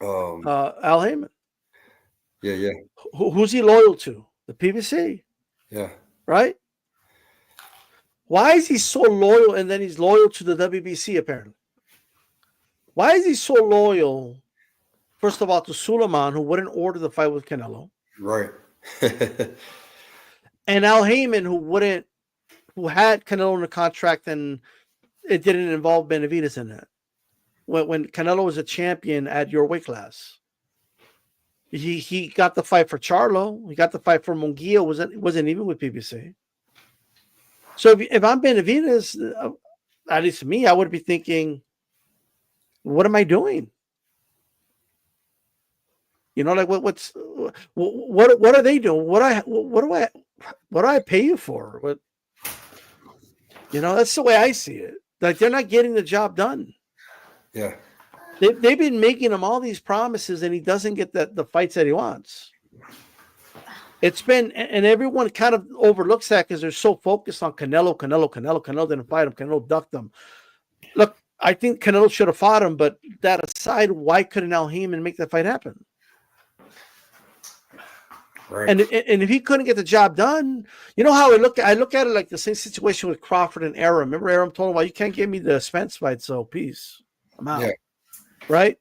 Al Heyman. Yeah. Who's he loyal to? The PBC. Yeah. Right? Why is he so loyal, and then he's loyal to the WBC apparently? Why is he so loyal, first of all, to Suleiman, who wouldn't order the fight with Canelo? Right. And Al Heyman, who had Canelo in the contract, and it didn't involve Benavidez in it. When Canelo was a champion at your weight class, he got the fight for Charlo. He got the fight for Munguia. Wasn't even with PBC. So if I'm Benavidez, at least me, I would be thinking, what am I doing? Like what are they doing? What do I pay you for? That's the way I see it. Like, they're not getting the job done. Yeah. They've been making him all these promises, and he doesn't get the fights that he wants. It's been, and everyone kind of overlooks that because they're so focused on Canelo didn't fight him. Canelo ducked him. Look, I think Canelo should have fought him, but that aside, why couldn't Al Heyman make that fight happen? Right. And if he couldn't get the job done, you know how I look at it like the same situation with Crawford and Arum. Remember, Arum told him, "Well, you can't give me the Spence fight, so peace, I'm out." Yeah. Right?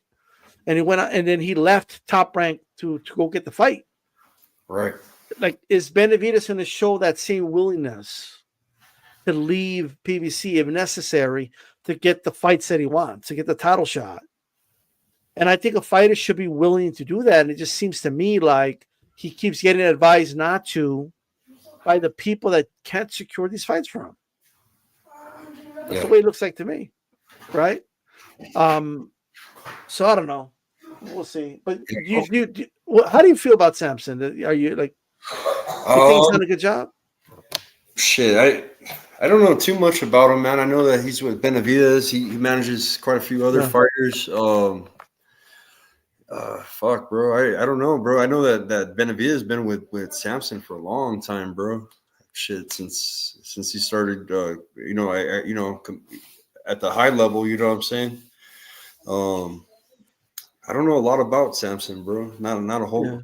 And he went out, and then he left Top Rank to go get the fight. Right. Like, is Benavidez going to show that same willingness to leave PBC if necessary to get the fights that he wants, to get the title shot? And I think a fighter should be willing to do that. And it just seems to me like he keeps getting advised not to by the people that can't secure these fights for him. That's the way it looks like to me, right? So I don't know. We'll see. But how do you feel about Samson? Are you like, you think he's Um, done a good job? shit, I don't know too much about him, man. I know that he's with Benavides. He manages quite a few other Yeah. fighters. Fuck, bro. I don't know, bro. I know that Benavides has been with Samson for a long time, bro. Shit, since he started, at the high level, you know what I'm saying. I don't know a lot about Samson, bro. Not a Yeah. whole.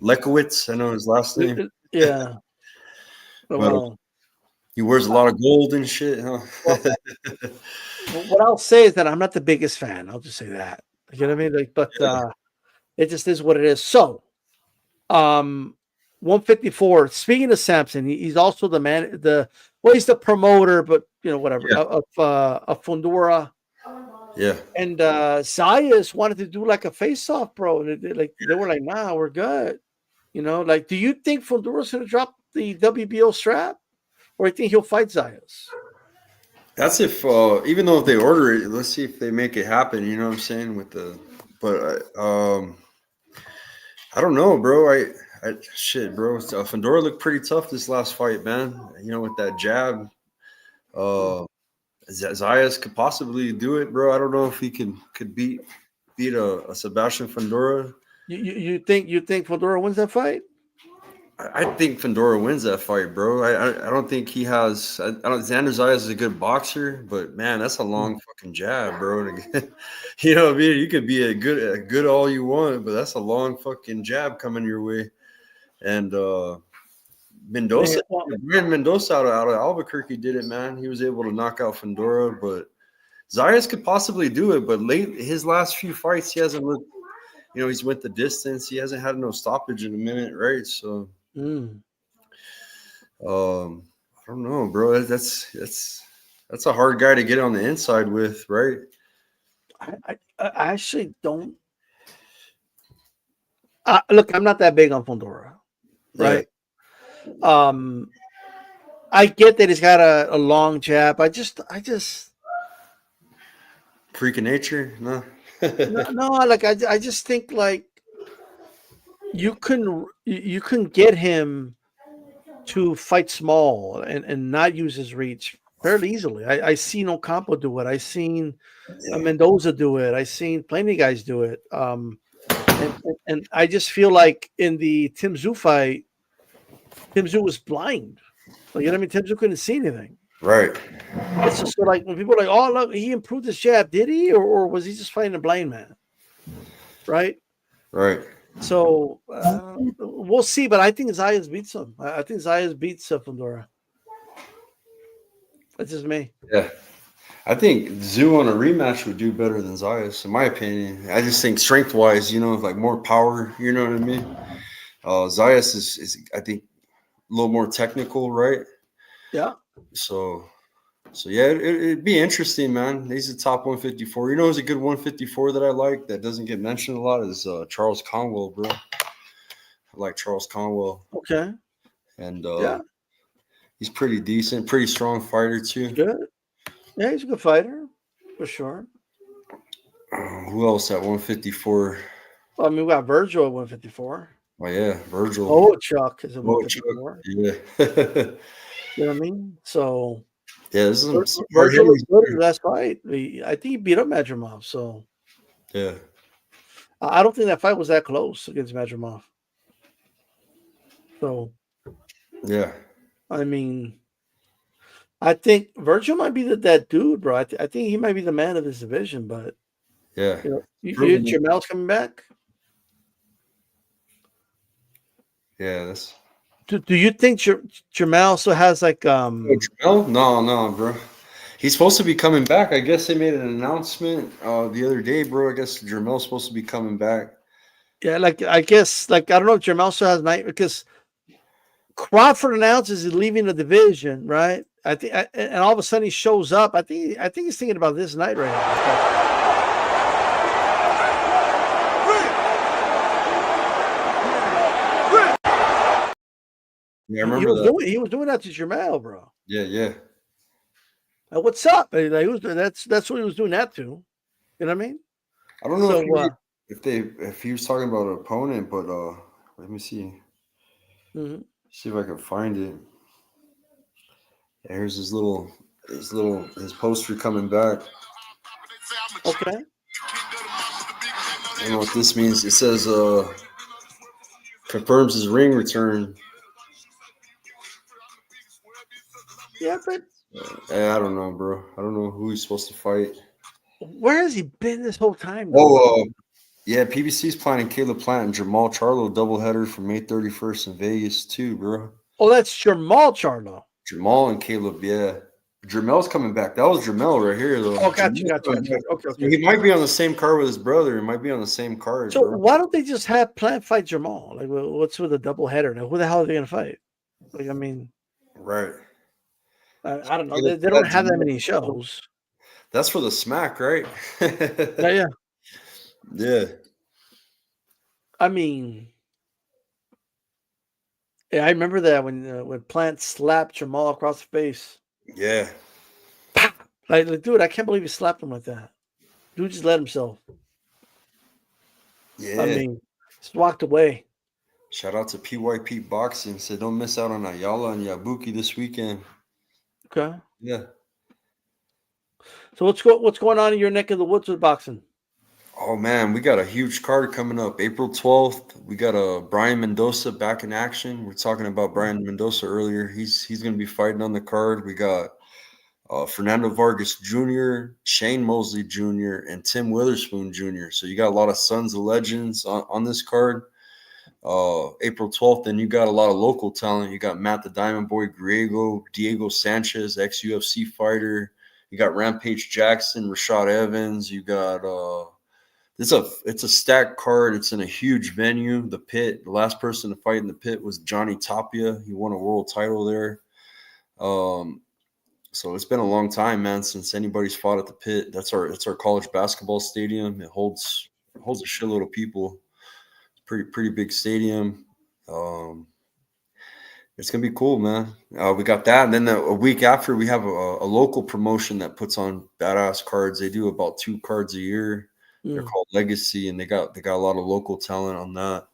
Lekowitz, I know his last name, Yeah. but Well, he wears a lot of gold and shit, huh? well, what I'll say is that I'm not the biggest fan. I'll just say that. You know what I mean? Like, but it just is what it is. So, 154. Speaking of Samson, he's also the man. He's the promoter, but whatever Yeah, of Fundora. yeah. And Zayas wanted to do like a face-off, bro. And they were like, "Nah, we're good." Like, do you think Fundura's gonna drop the WBO strap, or you think he'll fight Zayas? That's if even though if they order it, let's see if they make it happen. You know what I'm saying? But I don't know, bro. Shit, bro. Fedora looked pretty tough this last fight, man. With that jab. Zayas could possibly do it, bro. I don't know if he could beat a Sebastian Fundora. You think Fundora wins that fight? I think Fundora wins that fight, bro. I don't think he has. I don't. Xander Zayas is a good boxer, but man, that's a long fucking jab, bro. You know what I mean? You could be a good all you want, but that's a long fucking jab coming your way. And Mendoza, Mendoza out of Albuquerque did it, man. He was able to knock out Fundora, but Zayas could possibly do it. But his last few fights, he hasn't looked. He's went the distance. He hasn't had no stoppage in a minute, right? So. I don't know, bro. That's a hard guy to get on the inside with, right? I actually don't. Look, I'm not that big on Fundora, right? Yeah. I get that he's got a long jab. I just freak of nature, no. no. Like I just think like you can get him to fight small and not use his reach fairly easily. I seen Ocampo do it. I seen Mendoza do it. I seen plenty of guys do it. And I just feel like in the Tim Tszyu fight, Tim Tszyu was blind. Like, you know what I mean? Tim Tszyu couldn't see anything. Right. It's just like when people are like, "Oh, look, he improved his jab." Did he, or was he just fighting a blind man? Right. Right. So we'll see, but I think Zayas beats him. I think Zayas beats Fundora. That's just me. Yeah, I think Tszyu on a rematch would do better than Zayas, in my opinion. I just think strength-wise, like more power. You know what I mean? Zayas is I think a little more technical, right? Yeah. So yeah, it'd be interesting, man. He's a top 154. Who's a good 154 that I like that doesn't get mentioned a lot is Charles Conwell, bro. I like Charles Conwell. Okay. And he's pretty decent, pretty strong fighter too. Good. Yeah, he's a good fighter for sure. Who else at 154? Well, I mean, we got Virgil at 154. Oh yeah, Virgil. Oh, Chuck is at 154. Yeah. You know what I mean? So yeah, this is Virgil was good in the last fight. I think he beat up Madrimov. So yeah, I don't think that fight was that close against Madrimov. So yeah, I mean, I think Virgil might be that dude, bro. I think he might be the man of this division. But yeah, Jamel's coming back. Yeah, that's. Do you think Jamel also has like Jamel? No, bro. He's supposed to be coming back. I guess they made an announcement the other day, bro. I guess Jamel's supposed to be coming back. Yeah, like I guess like I don't know if Jamel still has night because Crawford announces he's leaving the division, right? I think, and all of a sudden he shows up. I think he's thinking about this night right now. Yeah, I remember he was doing that to Jamel, bro. Yeah. What's up? Like, that's what he was doing that to. You know what I mean? I don't know So, if he was talking about an opponent, but let me see. mhm. See if I can find it. Yeah, here's his poster coming back. Okay. I don't know what this means. It says confirms his ring return. Yeah, but I don't know, bro. I don't know who he's supposed to fight. where has he been this whole time, though? Oh, yeah, PBC's planning Caleb Plant and Jamal Charlo doubleheader for May 31st in Vegas too, bro. Oh, that's Jamal Charlo. Jamal and Caleb, yeah. Jermel's coming back. That was Jermel right here, though. Oh, gotcha. Jermel's coming back. Okay. He might be on the same card with his brother. He might be on the same card, So bro. why don't they just have Plant fight Jamal? Like, what's with a double header? Now, who the hell are they going to fight? Like, I mean, Right. I don't know. They don't have that many shows. That's for the smack, right? Yeah. Yeah. I mean, yeah, I remember that when Plant slapped Jamal across the face. Yeah. Like, dude, I can't believe he slapped him like that. Dude just let himself. Yeah. I mean, just walked away. Shout out to PYP Boxing. Said don't miss out on Ayala and Yabuki this weekend. Okay. Yeah. So what's going on in your neck of the woods with boxing? Oh man, we got a huge card coming up. April 12th. We got a Brian Mendoza back in action. We're talking about Brian Mendoza earlier. He's going to be fighting on the card. We got Fernando Vargas Jr., Shane Mosley Jr., and Tim Witherspoon Jr. So you got a lot of Sons of Legends on this card. April 12th, and you got a lot of local talent. You got Matt the Diamond Boy Griego, Diego Sanchez, ex-UFC fighter. You got Rampage Jackson, Rashad Evans. You got it's a stacked card. It's in a huge venue, the Pit. The last person to fight in the Pit was Johnny Tapia. He won a world title there. So it's been a long time, man, since anybody's fought at the Pit. That's our college basketball stadium. It holds a shitload of people. Pretty big stadium. It's gonna be cool, man. We got that, and then a week after, we have a local promotion that puts on badass cards. They do about 2 cards a year. They're called Legacy, and they got a lot of local talent on that.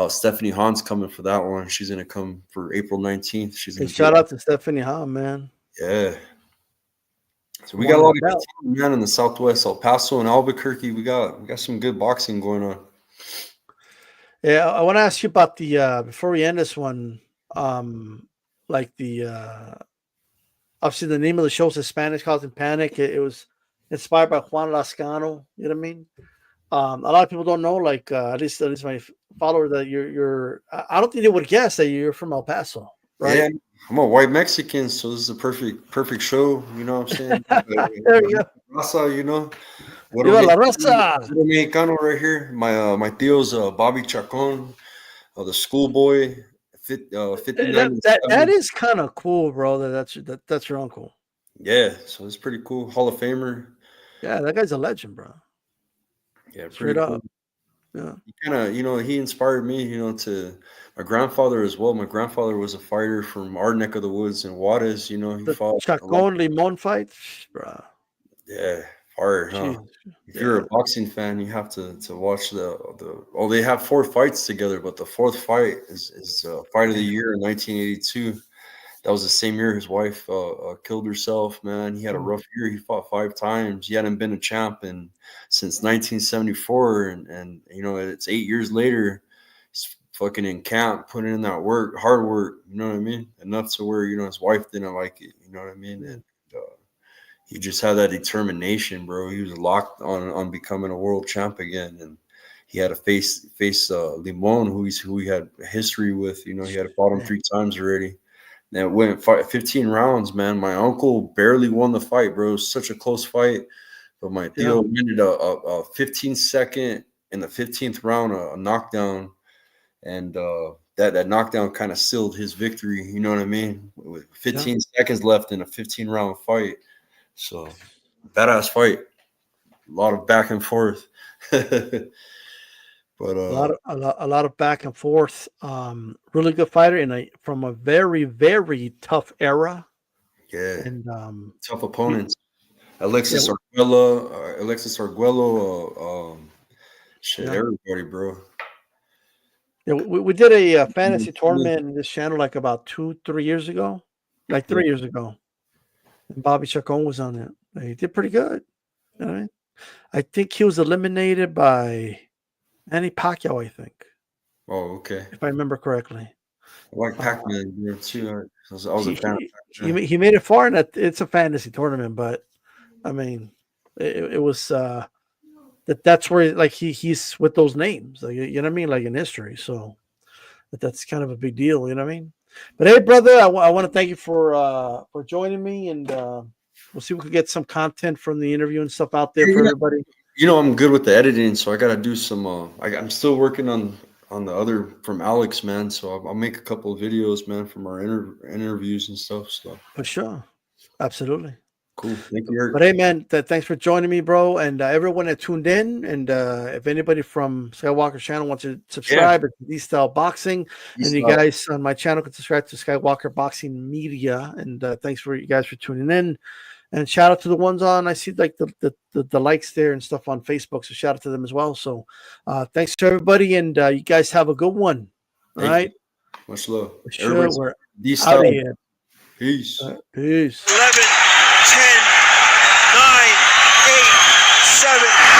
Stephanie Hahn's coming for that one. She's gonna come for April 19th. She's gonna Shout out to Stephanie Hahn, man. Yeah. So we got a lot of good talent, man, in the Southwest, El Paso and Albuquerque. We got some good boxing going on. Yeah, I want to ask you about the before we end this one, like obviously the name of the show is Hispanics Causing Panic. It was inspired by Juan Lascano. You know what I mean? A lot of people don't know, like at least my follower, that you're. I don't think they would guess that you're from El Paso, right? Yeah, I'm a white Mexican, so this is a perfect show. You know what I'm saying? There you go. Raza, you know. Viva la raza. Mexicano right here. My tio's Bobby Chacon, the schoolboy. 59. That is kind of cool, bro. That's your uncle. Yeah, so it's pretty cool. Hall of Famer. Yeah, that guy's a legend, bro. Yeah, Straight pretty cool. up. Yeah. He kind of, he inspired me, to my grandfather as well. My grandfather was a fighter from our neck of the woods in Juarez. He The fought. Chacon Limon fight, bro. Yeah, fire, huh? If you're a boxing fan, you have to watch they have 4 fights together, but the 4th fight is fight of the year in 1982. That was the same year his wife killed herself, man. He had a rough year. He fought 5 times. He hadn't been a champ since 1974, and it's 8 years later. He's fucking in camp, putting in that work, hard work. You know what I mean? Enough to where his wife didn't like it. You know what I mean? And he just had that determination, bro. He was locked on becoming a world champ again, and he had to face Limon, who he had a history with. He had fought him 3 times already. And it went 15 rounds, man. My uncle barely won the fight, bro. It was such a close fight, but my Theo ended a 15-second in the 15th round, a knockdown, and that knockdown kind of sealed his victory. You know what I mean? With 15 seconds left in a 15-round fight. So, badass fight. A lot of back and forth. But a lot of back and forth. Really good fighter from a very, very tough era. Yeah. And Tough opponents. Alexis Arguello, shit, yeah. everybody, bro. Yeah, we did a fantasy tournament in this channel like about 2-3 years ago, like 3 years ago, and Bobby Chacon was on it. He did pretty good. All right. I think he was eliminated by Manny Pacquiao, I think, Oh, okay. if I remember correctly. I like Pac-Man here too. I was a fan of Pac-Man. He made it far in that. It's a fantasy tournament, but I mean, it was that's where like he's with those names, like, you know what I mean, like in history. So that's kind of a big deal, you know what I mean. But hey, brother, I want to thank you for joining me, and we'll see if we can get some content from the interview and stuff out there for everybody. You know, I'm good with the editing, so I got to do some. I'm still working on the other from Alex, man. So I'll make a couple of videos, man, from our interviews and stuff. So For sure, absolutely. cool. Thank you, Eric. But hey, man, thanks for joining me, bro, and everyone that tuned in. And if anybody from Skywalker channel wants to subscribe, it's D-Style Boxing, and you guys on my channel can subscribe to Skywalker Boxing Media. And thanks for you guys for tuning in. And shout out to the ones on, I see like the likes there and stuff on Facebook. So shout out to them as well. So thanks to everybody, and you guys have a good one. All right. Much love. For sure, we're out of here. Peace. Peace. 11, 10, 9, 8, 7,